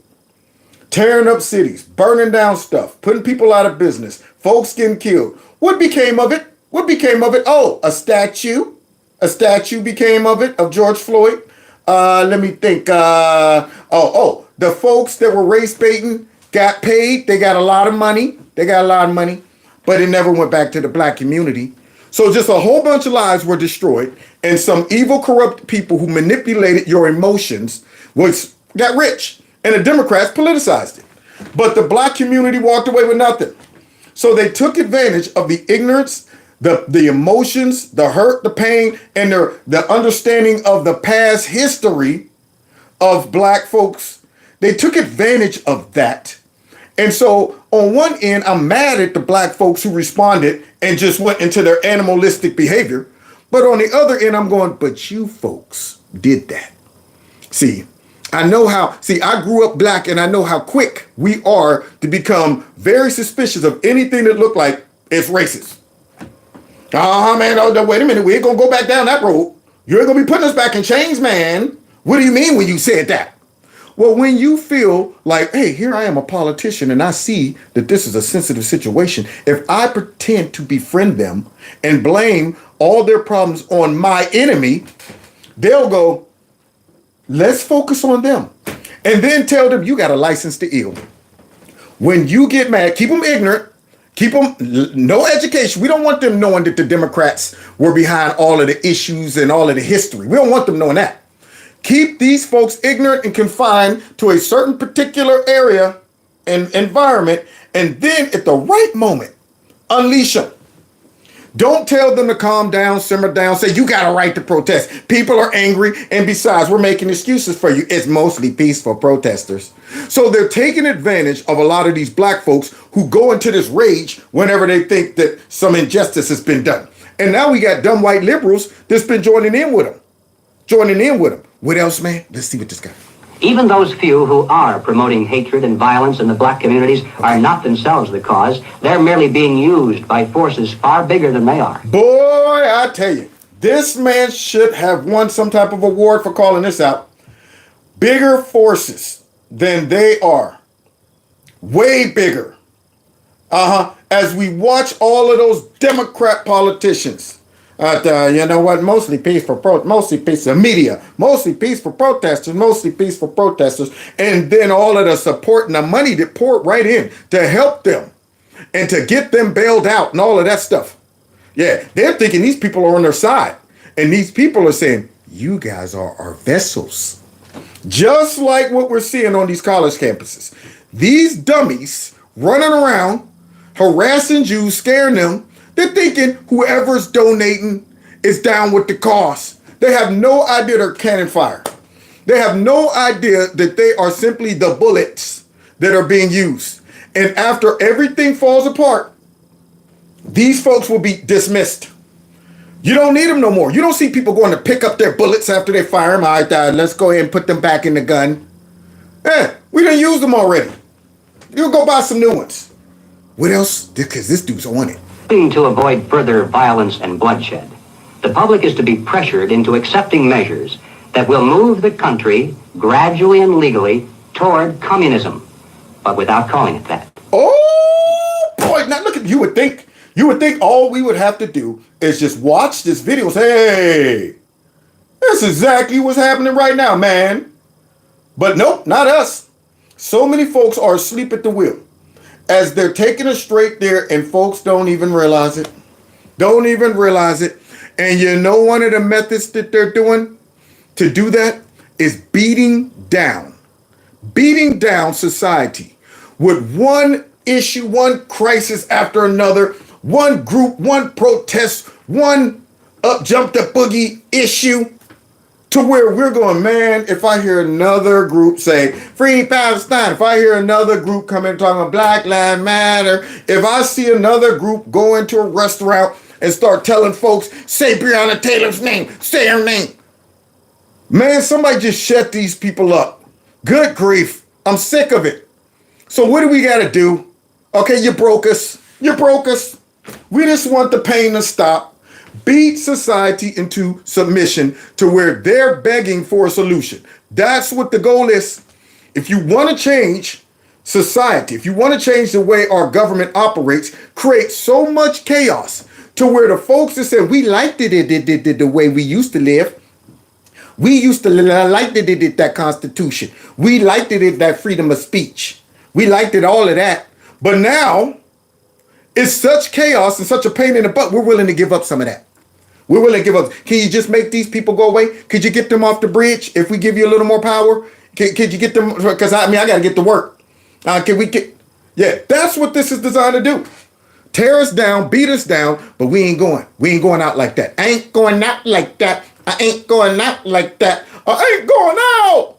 tearing up cities, burning down stuff, putting people out of business, folks getting killed. What became of it? What became of it? Oh, a statue. A statue became of it, of George Floyd. Let me think. The folks that were race baiting got paid. They got a lot of money. But it never went back to the black community. So just a whole bunch of lives were destroyed, and some evil, corrupt people who manipulated your emotions got rich, and the Democrats politicized it. But the black community walked away with nothing. So they took advantage of the ignorance, the emotions, the hurt, the pain, and the understanding of the past history of black folks. They took advantage of that. And so on one end, I'm mad at the black folks who responded and just went into their animalistic behavior. But on the other end, I'm going, but you folks did that. See, I grew up black and I know how quick we are to become very suspicious of anything that look like it's racist. Man, wait a minute, we ain't gonna go back down that road. You ain't gonna be putting us back in chains, man. What do you mean when you said that? Well, when you feel like, hey, here I am a politician and I see that this is a sensitive situation, if I pretend to befriend them and blame all their problems on my enemy, they'll go, let's focus on them. And then tell them you got a license to ill. When you get mad, keep them ignorant, keep them no education. We don't want them knowing that the Democrats were behind all of the issues and all of the history. We don't want them knowing that. Keep these folks ignorant and confined to a certain particular area and environment, and then at the right moment, unleash them. Don't tell them to calm down, simmer down, say you got a right to protest. People are angry, and besides, we're making excuses for you. It's mostly peaceful protesters. So they're taking advantage of a lot of these black folks who go into this rage whenever they think that some injustice has been done. And now we got dumb white liberals that's been joining in with them. What else, man? Let's see what this guy. Even those few who are promoting hatred and violence in the black communities are not themselves the cause. They're merely being used by forces far bigger than they are. Boy, I tell you, this man should have won some type of award for calling this out. Bigger forces than they are. Way bigger. As we watch all of those Democrat politicians. You know what? Mostly peaceful media, mostly peaceful protesters, and then all of the support and the money that poured right in to help them and to get them bailed out and all of that stuff. Yeah, they're thinking these people are on their side, and these people are saying, you guys are our vessels. Just like what we're seeing on these college campuses. These dummies running around, harassing Jews, scaring them. They're thinking whoever's donating is down with the cause. They have no idea they're cannon fire. They have no idea that they are simply the bullets that are being used. And after everything falls apart, these folks will be dismissed. You don't need them no more. You don't see people going to pick up their bullets after they fire them. All right, let's go ahead and put them back in the gun. We done used them already. You'll go buy some new ones. What else? Because this dude's on it. To avoid further violence and bloodshed, the public is to be pressured into accepting measures that will move the country gradually and legally toward communism, but without calling it that. Oh boy! Now look at you would think all we would have to do is just watch this video and say, hey, that's exactly what's happening right now, man. But nope, not us. So many folks are asleep at the wheel. As they're taking us straight there, and folks don't even realize it. And you know one of the methods that they're doing to do that is beating down society with one issue, one crisis after another, one group, one protest, one up jump the boogie issue, to where we're going, man, if I hear another group say, free Palestine, if I hear another group come in talking about Black Lives Matter, if I see another group go into a restaurant and start telling folks, say Breonna Taylor's name, say her name. Man, somebody just shut these people up. Good grief. I'm sick of it. So what do we got to do? Okay, you broke us. We just want the pain to stop. Beat society into submission to where they're begging for a solution. That's what the goal is. If you want to change society, if you want to change the way our government operates, create so much chaos to where the folks that said we liked it the way we used to live. We used to like that Constitution. We liked it that freedom of speech. We liked it all of that. But now it's such chaos and such a pain in the butt. We're willing to give up some of that. We're willing to give up. Can you just make these people go away? Could you get them off the bridge if we give you a little more power? Could you get them? Because I got to get to work. Yeah, that's what this is designed to do. Tear us down, beat us down, but we ain't going. We ain't going out like that. I ain't going out like that. I ain't going out like that. I ain't going out.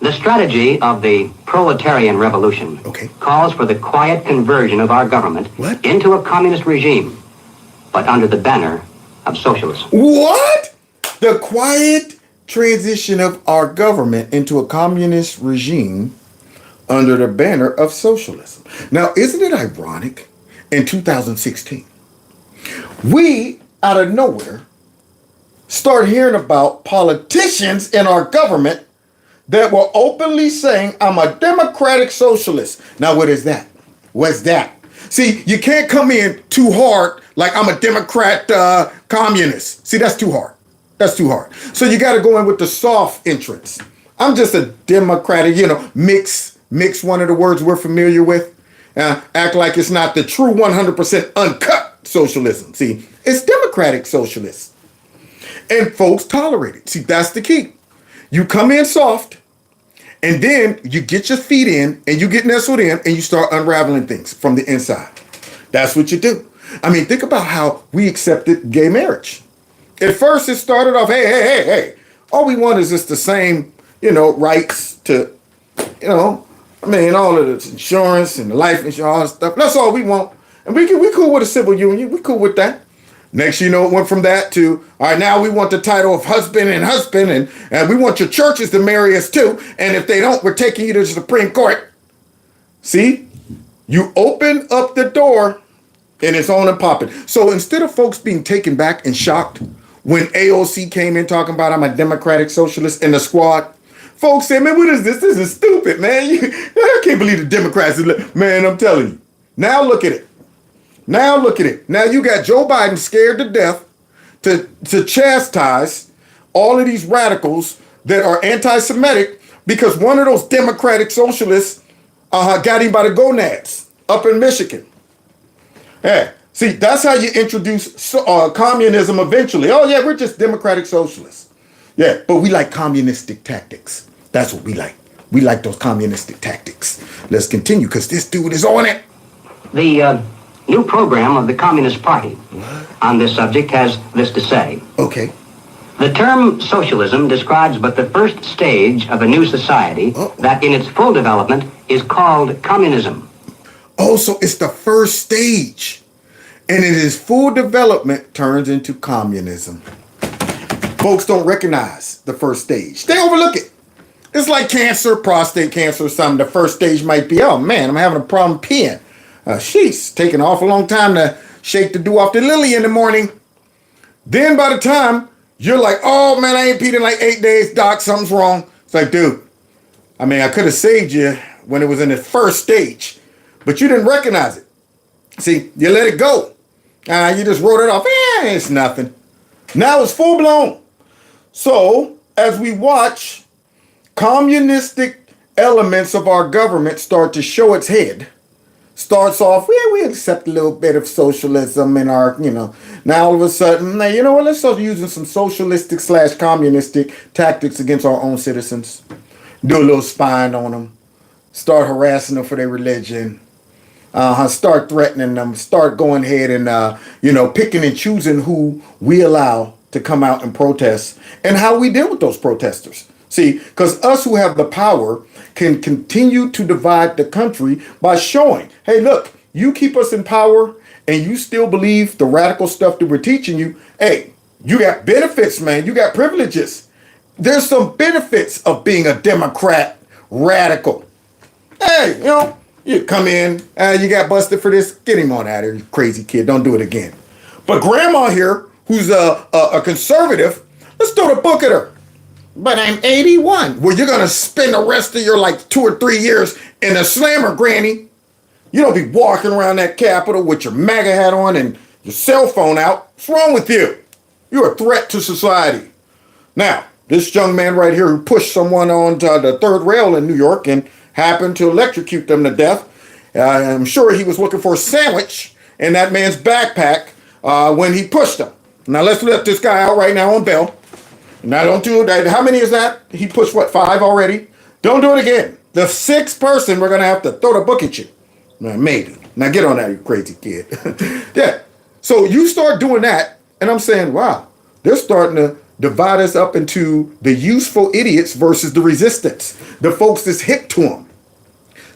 The strategy of the Proletarian Revolution calls for the quiet conversion of our government into a communist regime, but under the banner of socialism. What? The quiet transition of our government into a communist regime under the banner of socialism. Now, isn't it ironic in 2016, we out of nowhere start hearing about politicians in our government that were openly saying, I'm a democratic socialist. Now, what is that? What's that? See, you can't come in too hard like I'm a Democrat communist. See, that's too hard. That's too hard. So you got to go in with the soft entrance. I'm just a democratic, mix one of the words we're familiar with. Act like it's not the true 100% uncut socialism. See, it's democratic socialist. And folks tolerate it. See, that's the key. You come in soft, and then you get your feet in, and you get nestled in, and you start unraveling things from the inside. That's what you do. I mean, think about how we accepted gay marriage. At first, it started off, hey. All we want is just the same, rights to, all of the insurance and the life insurance, all that stuff. That's all we want. And we cool with a civil union. We cool with that. Next, it went from that to, all right, now we want the title of husband, and we want your churches to marry us too. And if they don't, we're taking you to the Supreme Court. See, you open up the door and it's on and popping. So instead of folks being taken back and shocked when AOC came in talking about I'm a democratic socialist in the squad, folks said, man, what is this? This is stupid, man. I can't believe the Democrats. Man, I'm telling you. Now look at it. Now you got Joe Biden scared to death to chastise all of these radicals that are anti-Semitic because one of those democratic socialists got him by the gonads up in Michigan. Hey, see, that's how you introduce communism eventually. Oh, yeah, we're just democratic socialists. Yeah, but we like communistic tactics. That's what we like. We like those communistic tactics. Let's continue because this dude is on it. The new program of the Communist Party on this subject has this to say. Okay. The term socialism describes but the first stage of a new society that in its full development is called communism. Oh, so it's the first stage. And in its full development turns into communism. Folks don't recognize the first stage. They overlook it. It's like cancer, prostate cancer or something. The first stage might be, oh man, I'm having a problem peeing. Sheesh, taking an awful long time to shake the dew off the lily in the morning. Then by the time you're like, oh man, I ain't peed in like 8 days, doc, something's wrong. It's like, dude, I could have saved you when it was in the first stage, but you didn't recognize it. See, you let it go. You just wrote it off. It's nothing. Now it's full blown. So as we watch communistic elements of our government start to show its head, starts off, we accept a little bit of socialism in our, now all of a sudden, you know what, let's start using some socialistic / communistic tactics against our own citizens. Do a little spying on them. Start harassing them for their religion. Start threatening them. Start going ahead and, picking and choosing who we allow to come out and protest and how we deal with those protesters. See, because us who have the power can continue to divide the country by showing, hey, look, you keep us in power and you still believe the radical stuff that we're teaching you. Hey, you got benefits, man. You got privileges. There's some benefits of being a Democrat radical. Hey, you come in, you got busted for this. Get him on out of here, you crazy kid. Don't do it again. But grandma here, who's a conservative, let's throw the book at her. But I'm 81. Well, you're going to spend the rest of your 2 or 3 years in a slammer, granny. You don't be walking around that Capitol with your MAGA hat on and your cell phone out. What's wrong with you? You're a threat to society. Now, this young man right here who pushed someone onto the third rail in New York and happened to electrocute them to death. I'm sure he was looking for a sandwich in that man's backpack when he pushed him. Now, let's let this guy out right now on bail. Now, don't do that. How many is that? He pushed, 5 already? Don't do it again. The 6th person, we're going to have to throw the book at you. Maybe. Now, get on that, you crazy kid. Yeah. So you start doing that, and I'm saying, wow, they're starting to divide us up into the useful idiots versus the resistance. The folks that's hip to them.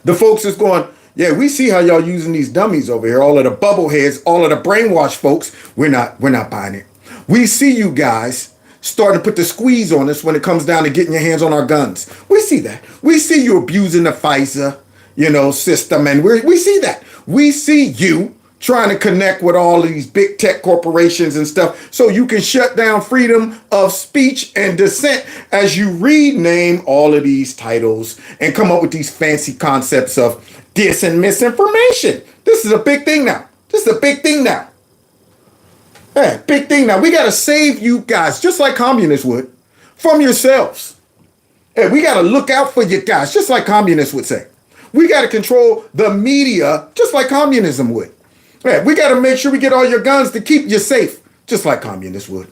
The folks that's going, yeah, we see how y'all using these dummies over here. All of the bubbleheads, all of the brainwashed folks. We're not buying it. We see you guys starting to put the squeeze on us when it comes down to getting your hands on our guns. We see that. We see you abusing the FISA, system, and we see that. We see you trying to connect with all of these big tech corporations and stuff so you can shut down freedom of speech and dissent as you rename all of these titles and come up with these fancy concepts of dis and misinformation. This is a big thing now. Yeah, big thing now. We got to save you guys, just like communists would, from yourselves. Hey, we got to look out for you guys, just like communists would say. We got to control the media, just like communism would. Yeah, we got to make sure we get all your guns to keep you safe, just like communists would.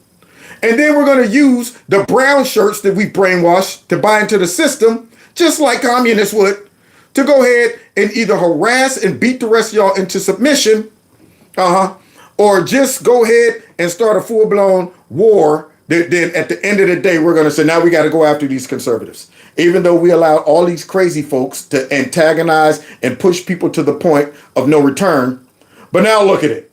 And then we're going to use the brown shirts that we brainwashed to buy into the system, just like communists would, to go ahead and either harass and beat the rest of y'all into submission, or just go ahead and start a full-blown war. Then at the end of the day, we're going to say, now we got to go after these conservatives. Even though we allowed all these crazy folks to antagonize and push people to the point of no return. But now look at it.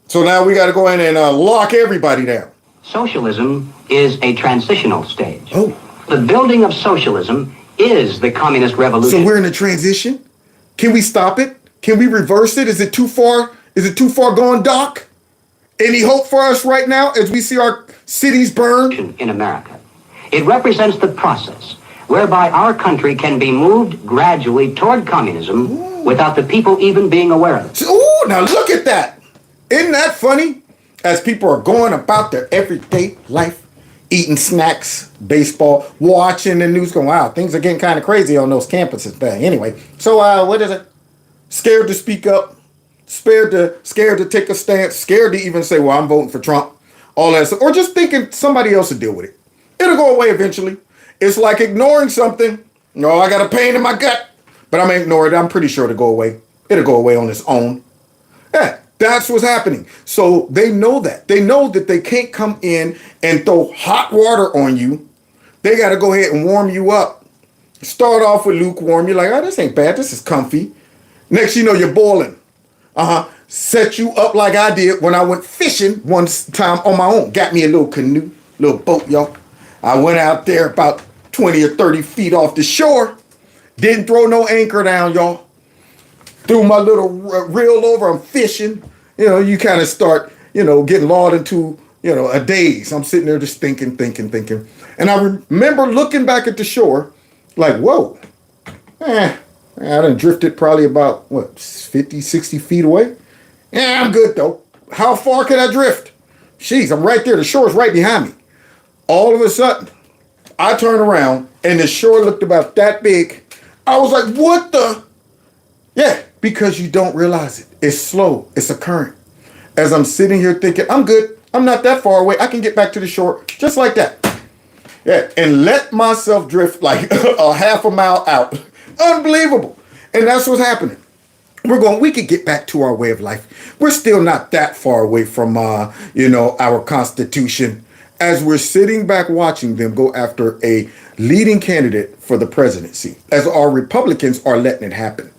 So now we got to go in and lock everybody down. Socialism is a transitional stage. Oh. The building of socialism is the communist revolution. So we're in a transition? Can we stop it? Can we reverse it? Is it too far? Is it too far gone, Doc? Any hope for us right now as we see our cities burn? In America. It represents the process whereby our country can be moved gradually toward communism without the people even being aware of it. Ooh, now look at that. Isn't that funny? As people are going about their everyday life, eating snacks, baseball, watching the news, going, wow, things are getting kind of crazy on those campuses. But anyway, so what is it? Scared to speak up, scared to take a stance, scared to even say, well, I'm voting for Trump, all that stuff, or just thinking somebody else will deal with it. It'll go away eventually. It's like ignoring something. No, I got a pain in my gut, but I'm going to ignore it. I'm pretty sure it'll go away. It'll go away on its own. Yeah, that's what's happening. So they know that. They know that they can't come in and throw hot water on you. They got to go ahead and warm you up. Start off with lukewarm. You're like, oh, this ain't bad. This is comfy. Next you know, you're boiling. Set you up like I did when I went fishing one time on my own. Got me a little canoe, little boat, y'all. I went out there about 20 or 30 feet off the shore. Didn't throw no anchor down, y'all. Threw my little reel over. I'm fishing. You kind of start, getting lulled into, a daze. I'm sitting there just thinking. And I remember looking back at the shore like, whoa. I done drifted probably about, 50, 60 feet away? Yeah, I'm good, though. How far can I drift? Jeez, I'm right there. The shore's right behind me. All of a sudden, I turn around, and the shore looked about that big. I was like, what the? Yeah, because you don't realize it. It's slow. It's a current. As I'm sitting here thinking, I'm good. I'm not that far away. I can get back to the shore just like that. Yeah, and let myself drift like a half a mile out. Unbelievable. And that's what's happening. We could get back to our way of life. We're still not that far away from, our Constitution. As we're sitting back watching them go after a leading candidate for the presidency, as our Republicans are letting it happen.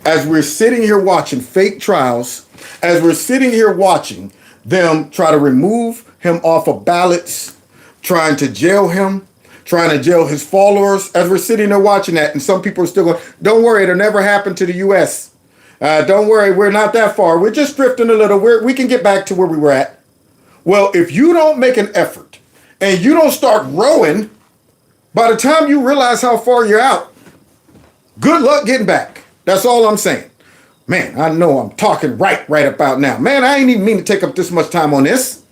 As we're sitting here watching fake trials, as we're sitting here watching them try to remove him off of ballots, trying to jail him, trying to jail his followers, as we're sitting there watching that, and some people are still going, don't worry, it'll never happen to the U.S. Don't worry, we're not that far. We're just drifting a little. We can get back to where we were at. Well, if you don't make an effort and you don't start rowing, by the time you realize how far you're out, good luck getting back. That's all I'm saying. Man, I know I'm talking right about now. Man, I ain't even mean to take up this much time on this.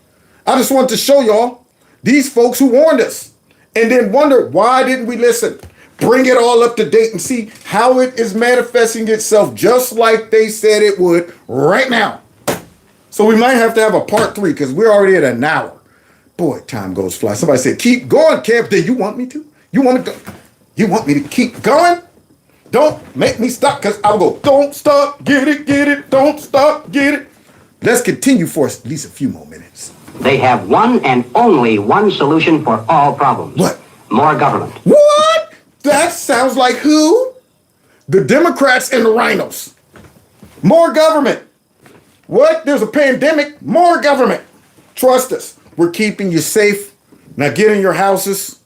I just want to show y'all these folks who warned us and then wonder, why didn't we listen? Bring it all up to date and see how it is manifesting itself just like they said it would right now. So we might have to have a part 3 because we're already at an hour. Boy, time goes fly. Somebody said, keep going, Kev. Do you want me to? You want me to keep going? Don't make me stop because I'll go, don't stop, get it, don't stop, get it. Let's continue for at least a few more minutes. They have one and only one solution for all problems. What? More government. What? That sounds like who? The Democrats and the rhinos. More government. What? There's a pandemic. More government. Trust us. We're keeping you safe. Now get in your houses,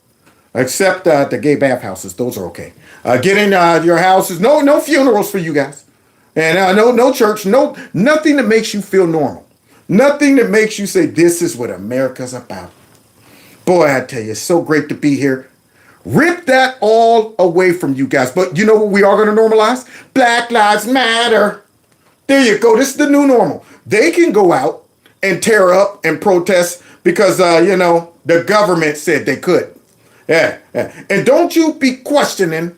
except the gay bathhouses. Those are okay. Get in your houses. No funerals for you guys. And no church. Nothing that makes you feel normal. Nothing that makes you say, this is what America's about. Boy, I tell you, it's so great to be here. Rip that all away from you guys. But you know what we are going to normalize? Black Lives Matter. There you go. This is the new normal. They can go out and tear up and protest because, the government said they could. Yeah. And don't you be questioning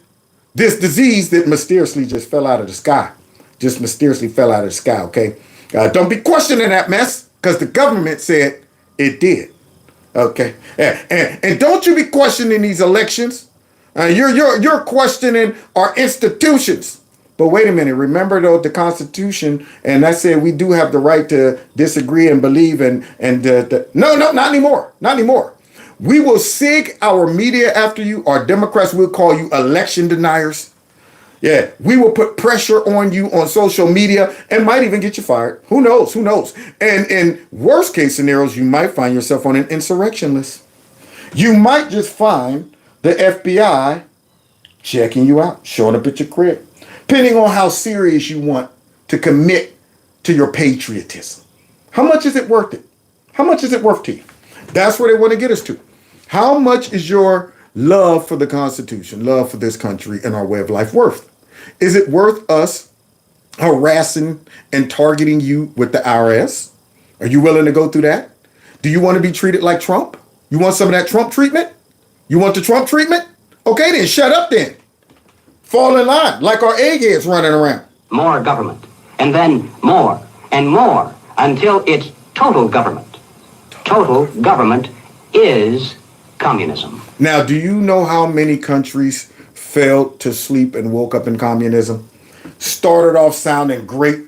this disease that mysteriously just fell out of the sky. Just mysteriously fell out of the sky, okay? Don't be questioning that mess because the government said it did. Okay. And don't you be questioning these elections. You're questioning our institutions. But wait a minute. Remember, though, the Constitution, and that said we do have the right to disagree and believe no, not anymore. Not anymore. We will sig our media after you. Our Democrats will call you election deniers. Yeah, we will put pressure on you on social media and might even get you fired. Who knows? Who knows? And in worst case scenarios, you might find yourself on an insurrection list. You might just find the FBI checking you out, showing up at your crib, depending on how serious you want to commit to your patriotism. How much is it worth it? How much is it worth to you? That's where they want to get us to. How much is your love for the Constitution, love for this country and our way of life worth? Is it worth us harassing and targeting you with the IRS? Are you willing to go through that? Do you want to be treated like Trump? You want some of that Trump treatment? You want the Trump treatment? Okay, then shut up then. Fall in line like our eggheads running around. More government, and then more and more until it's total government. Total government is communism. Now, do you know how many countries failed to sleep and woke up in communism? Started off sounding great.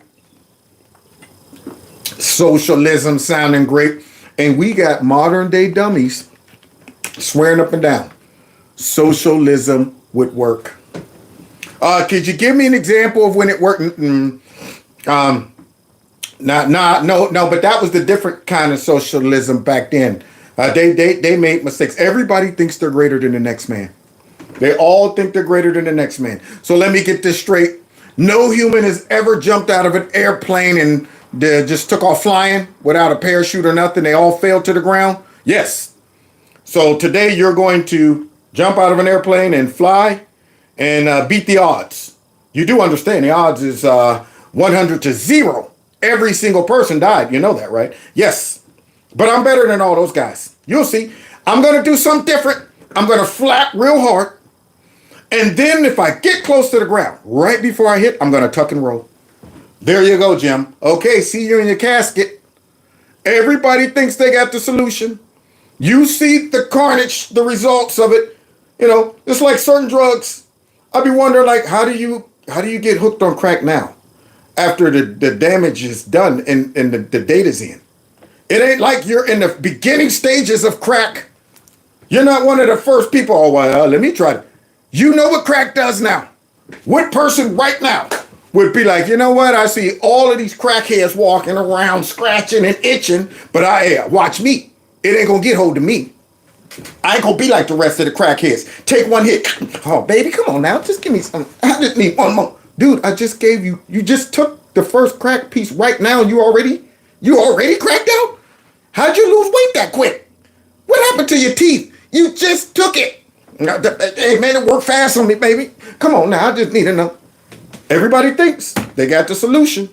Socialism sounding great. And we got modern day dummies swearing up and down socialism would work. Could you give me an example of when it worked? No, but that was the different kind of socialism back then. They made mistakes. Everybody thinks they're greater than the next man. They all think they're greater than the next man. So let me get this straight. No human has ever jumped out of an airplane and just took off flying without a parachute or nothing. They all fell to the ground. Yes. So today you're going to jump out of an airplane and fly and beat the odds. You do understand the odds is 100 to 0. Every single person died. You know that, right? Yes. But I'm better than all those guys. You'll see. I'm going to do something different. I'm going to flap real hard. And then if I get close to the ground, right before I hit, I'm going to tuck and roll. There you go, Jim. Okay, see you in your casket. Everybody thinks they got the solution. You see the carnage, the results of it. You know, it's like certain drugs. I'd be wondering, like, how do you get hooked on crack now? After the damage is done and the data's in. It ain't like you're in the beginning stages of crack. You're not one of the first people. Oh, well, let me try it. You know what crack does now. What person right now would be like, you know what? I see all of these crackheads walking around, scratching and itching, but watch me. It ain't gonna get hold of me. I ain't gonna be like the rest of the crackheads. Take one hit. Oh, baby, come on now. Just give me some. I just need one more. Dude, I just gave you. You just took the first crack piece right now. You already cracked out? How'd you lose weight that quick? What happened to your teeth? You just took it. Hey, man, it worked fast on me, baby. Come on now. I just need to know. Everybody thinks they got the solution.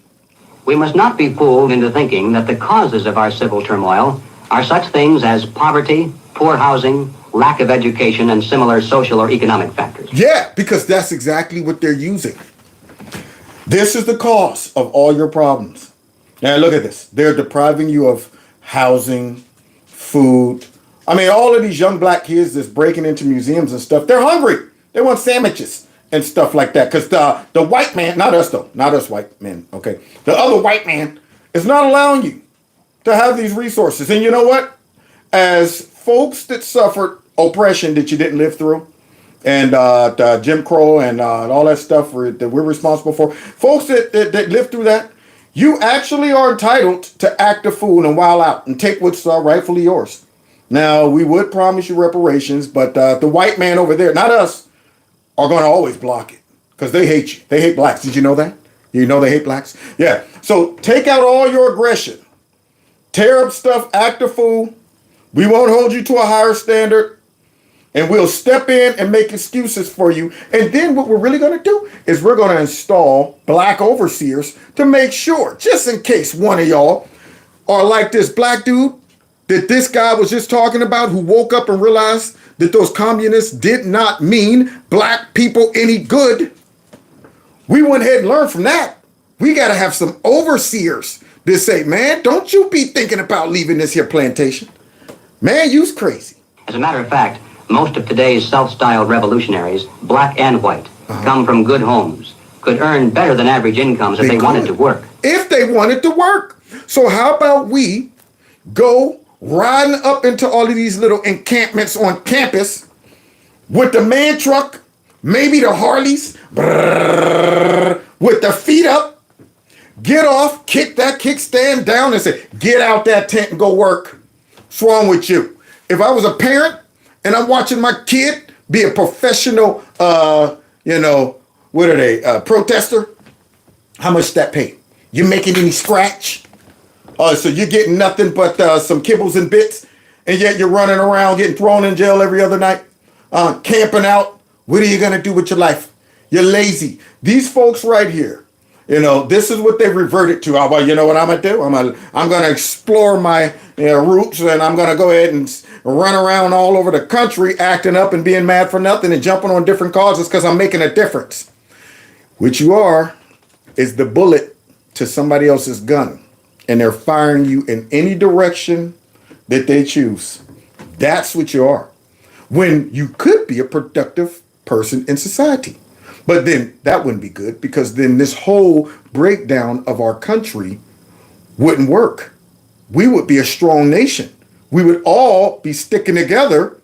We must not be fooled into thinking that the causes of our civil turmoil are such things as poverty, poor housing, lack of education, and similar social or economic factors. Yeah, because that's exactly what they're using. This is the cause of all your problems. Now look at this. They're depriving you of housing, food. I mean, all of these young black kids that's breaking into museums and stuff, they're hungry. They want sandwiches and stuff like that. Because the white man, not us though, not us white men, okay? The other white man is not allowing you to have these resources. And you know what? As folks that suffered oppression that you didn't live through, and Jim Crow and all that stuff that we're responsible for, folks that lived through that, you actually are entitled to act a fool and wild out and take what's rightfully yours. Now, we would promise you reparations, but the white man over there, not us, are going to always block it because they hate you. They hate blacks. Did you know that? You know they hate blacks? Yeah. So take out all your aggression. Tear up stuff, act a fool. We won't hold you to a higher standard. And we'll step in and make excuses for you. And then what we're really going to do is we're going to install black overseers to make sure, just in case one of y'all are like this black dude that this guy was just talking about, who woke up and realized that those communists did not mean black people any good. We went ahead and learned from that. We got to have some overseers that say, man, don't you be thinking about leaving this here plantation. Man, you's crazy. As a matter of fact, most of today's self-styled revolutionaries, black and white, come from good homes, could earn better than average incomes if they wanted to work. If they wanted to work. So how about we go riding up into all of these little encampments on campus with the man truck, maybe the Harleys, with the feet up, get off, kick that kickstand down and say, get out that tent and go work. What's wrong with you? If I was a parent and I'm watching my kid be a professional, what are they, protester, how much that pay? You making any scratch? So you're getting nothing but some kibbles and bits, and yet you're running around getting thrown in jail every other night, camping out. What are you going to do with your life? You're lazy. These folks right here, this is what they reverted to. Well, you know what I'm going to do? I'm going to explore my roots, and I'm going to go ahead and run around all over the country acting up and being mad for nothing and jumping on different causes because I'm making a difference. What you are is the bullet to somebody else's gun, and they're firing you in any direction that they choose. That's what you are. When you could be a productive person in society. But then that wouldn't be good, because then this whole breakdown of our country wouldn't work. We would be a strong nation. We would all be sticking together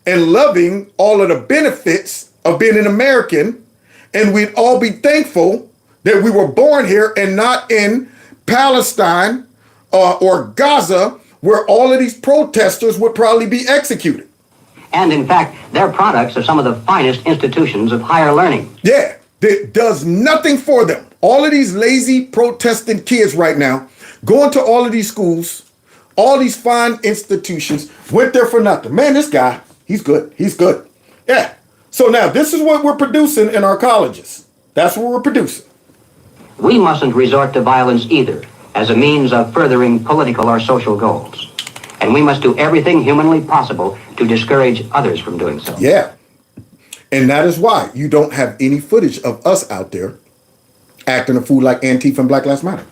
and loving all of the benefits of being an American. And we'd all be thankful that we were born here and not in Palestine or Gaza, where all of these protesters would probably be executed. And in fact, they're products of some of the finest institutions of higher learning. Yeah, that does nothing for them. All of these lazy protesting kids right now, going to all of these schools, all these fine institutions, went there for nothing. Man, this guy, he's good. He's good. Yeah. So now this is what we're producing in our colleges. That's what we're producing. We mustn't resort to violence either as a means of furthering political or social goals. And we must do everything humanly possible to discourage others from doing so. Yeah. And that is why you don't have any footage of us out there acting a fool like Antifa and Black Lives Matter.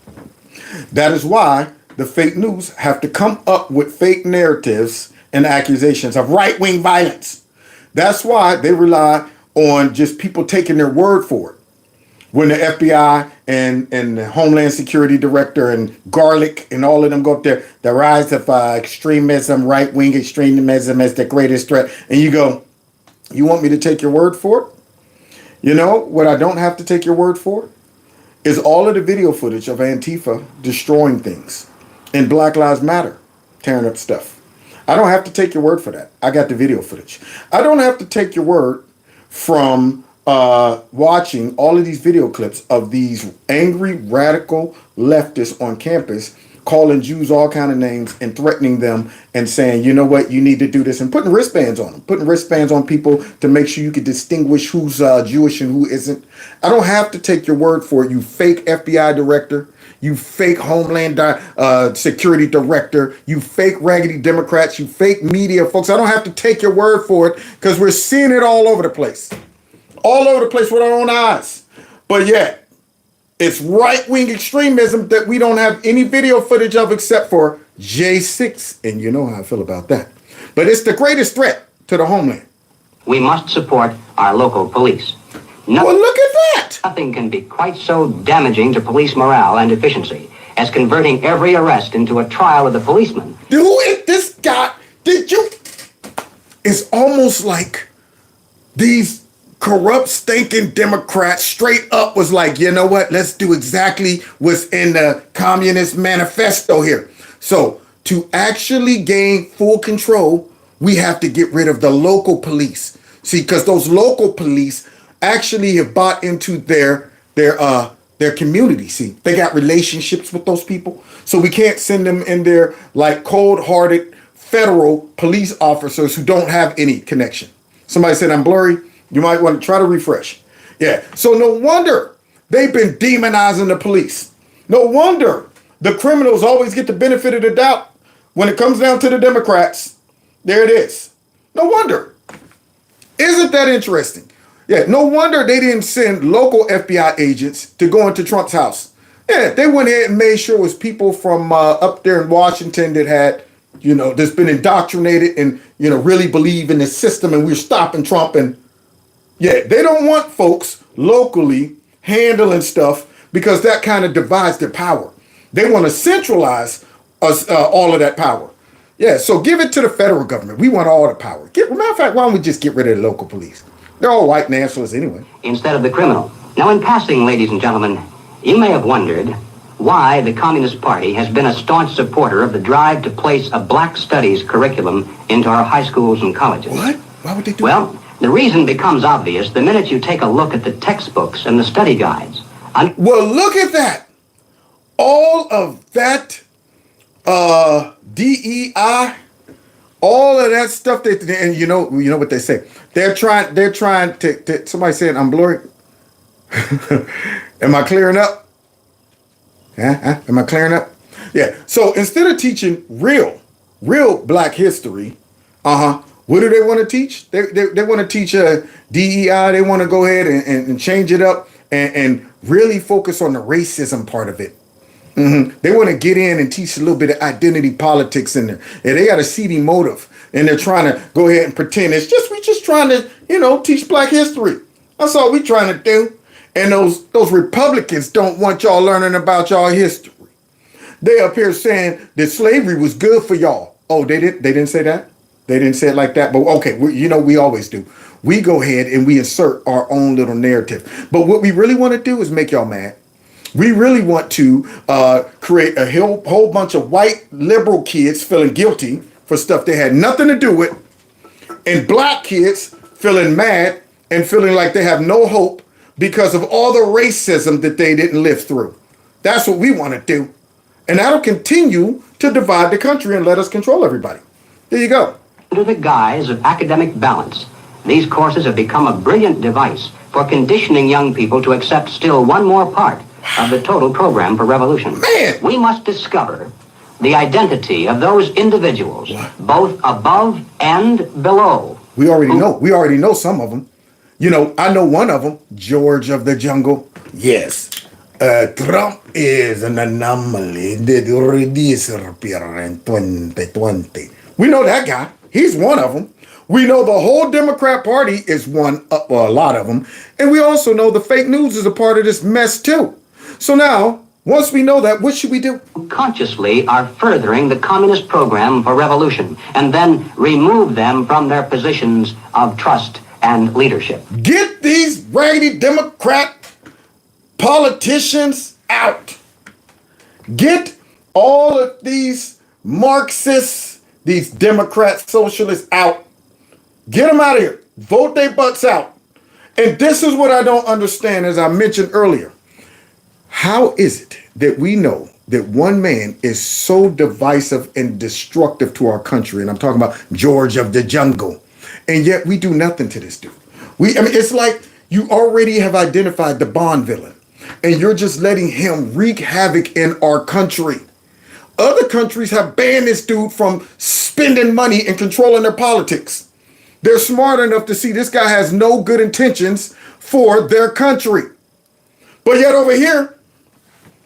That is why the fake news have to come up with fake narratives and accusations of right-wing violence. That's why they rely on just people taking their word for it. When the FBI and the Homeland Security Director and Garlic and all of them go up there, the rise of extremism, right-wing extremism as the greatest threat. And you go, you want me to take your word for it? You know what I don't have to take your word for is all of the video footage of Antifa destroying things and Black Lives Matter tearing up stuff. I don't have to take your word for that. I got the video footage. I don't have to take your word from watching all of these video clips of these angry radical leftists on campus calling Jews all kind of names and threatening them and saying, you know what, you need to do this, and putting wristbands on them, putting wristbands on people to make sure you can distinguish who's Jewish and who isn't. I don't have to take your word for it, you fake FBI director, you fake Homeland Security Director, you fake raggedy Democrats, you fake media folks. I don't have to take your word for it, because we're seeing it all over the place. All over the place with our own eyes. But yet, it's right-wing extremism that we don't have any video footage of except for J6. And you know how I feel about that. But it's the greatest threat to the homeland. We must support our local police. Well, look at that. Nothing can be quite so damaging to police morale and efficiency as converting every arrest into a trial of the policeman. Who is this guy? It's almost like these corrupt, stinking Democrats straight up was like, you know what? Let's do exactly what's in the Communist Manifesto here. So to actually gain full control, we have to get rid of the local police. See, because those local police actually have bought into their community. See, they got relationships with those people. So we can't send them in there like cold-hearted federal police officers who don't have any connection. Somebody said I'm blurry. You might want to try to refresh. Yeah. So no wonder they've been demonizing the police. No wonder the criminals always get the benefit of the doubt when it comes down to the Democrats. There it is. No wonder. Isn't that interesting? Yeah, no wonder they didn't send local FBI agents to go into Trump's house. Yeah, they went ahead and made sure it was people from up there in Washington that had, that's been indoctrinated and, really believe in the system and we're stopping Trump. And yeah, they don't want folks locally handling stuff because that kind of divides their power. They want to centralize us all of that power. Yeah, so give it to the federal government. We want all the power. Matter of fact, why don't we just get rid of the local police? They're all white nationalists anyway. Instead of the criminal. Now, in passing, ladies and gentlemen, you may have wondered why the Communist Party has been a staunch supporter of the drive to place a black studies curriculum into our high schools and colleges. What? Why would they do that? Well, the reason becomes obvious the minute you take a look at the textbooks and the study guides. Well, look at that. All of that DEI, all of that stuff and you know what they say. They're trying to somebody saying I'm blurry. Am I clearing up? Am I clearing up? Yeah. So instead of teaching real black history, what do they want to teach? They want to teach DEI. They want to go ahead and change it up and really focus on the racism part of it. They want to get in and teach a little bit of identity politics in there. And they got a seedy motive. And they're trying to go ahead and pretend we just trying to, teach black history. That's all we trying to do. And those Republicans don't want y'all learning about y'all history. They up here saying that slavery was good for y'all. Oh, they didn't say that? They didn't say it like that. But okay, we always do. We go ahead and we insert our own little narrative. But what we really want to do is make y'all mad. We really want to create a whole bunch of white liberal kids feeling guilty for stuff they had nothing to do with, and black kids feeling mad and feeling like they have no hope because of all the racism that they didn't live through. That's what we want to do. And that'll continue to divide the country and let us control everybody. There you go. Under the guise of academic balance, these courses have become a brilliant device for conditioning young people to accept still one more part of the total program for revolution. Man! We must discover the identity of those individuals, both above and below. We already know. We already know some of them. I know one of them, George of the Jungle. Yes. Trump is an anomaly that will disappear in 2020. We know that guy. He's one of them. We know the whole Democrat Party is one, a lot of them. And we also know the fake news is a part of this mess too. So now, once we know that, what should we do? Consciously are furthering the communist program for revolution and then remove them from their positions of trust and leadership. Get these raggedy Democrat politicians out. Get all of these Marxists, these Democrat socialists out. Get them out of here. Vote their butts out. And this is what I don't understand, as I mentioned earlier. How is it that we know that one man is so divisive and destructive to our country? And I'm talking about George of the Jungle. And yet we do nothing to this dude. It's like you already have identified the Bond villain and you're just letting him wreak havoc in our country. Other countries have banned this dude from spending money and controlling their politics. They're smart enough to see this guy has no good intentions for their country. But yet over here,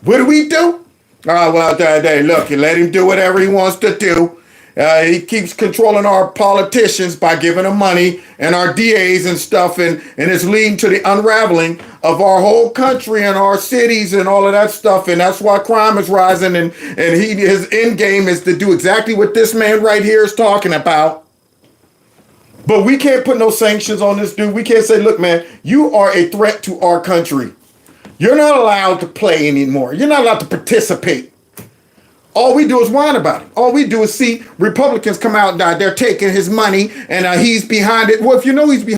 what do we do? Look, you let him do whatever he wants to do. He keeps controlling our politicians by giving them money and our DAs and stuff, and it's leading to the unraveling of our whole country and our cities and all of that stuff. And that's why crime is rising, and his end game is to do exactly what this man right here is talking about. But we can't put no sanctions on this dude. We can't say, look, man, you are a threat to our country. You're not allowed to play anymore. You're not allowed to participate. All we do is whine about him. All we do is see Republicans come out and they're taking his money and he's behind it. Well, if you know he's behind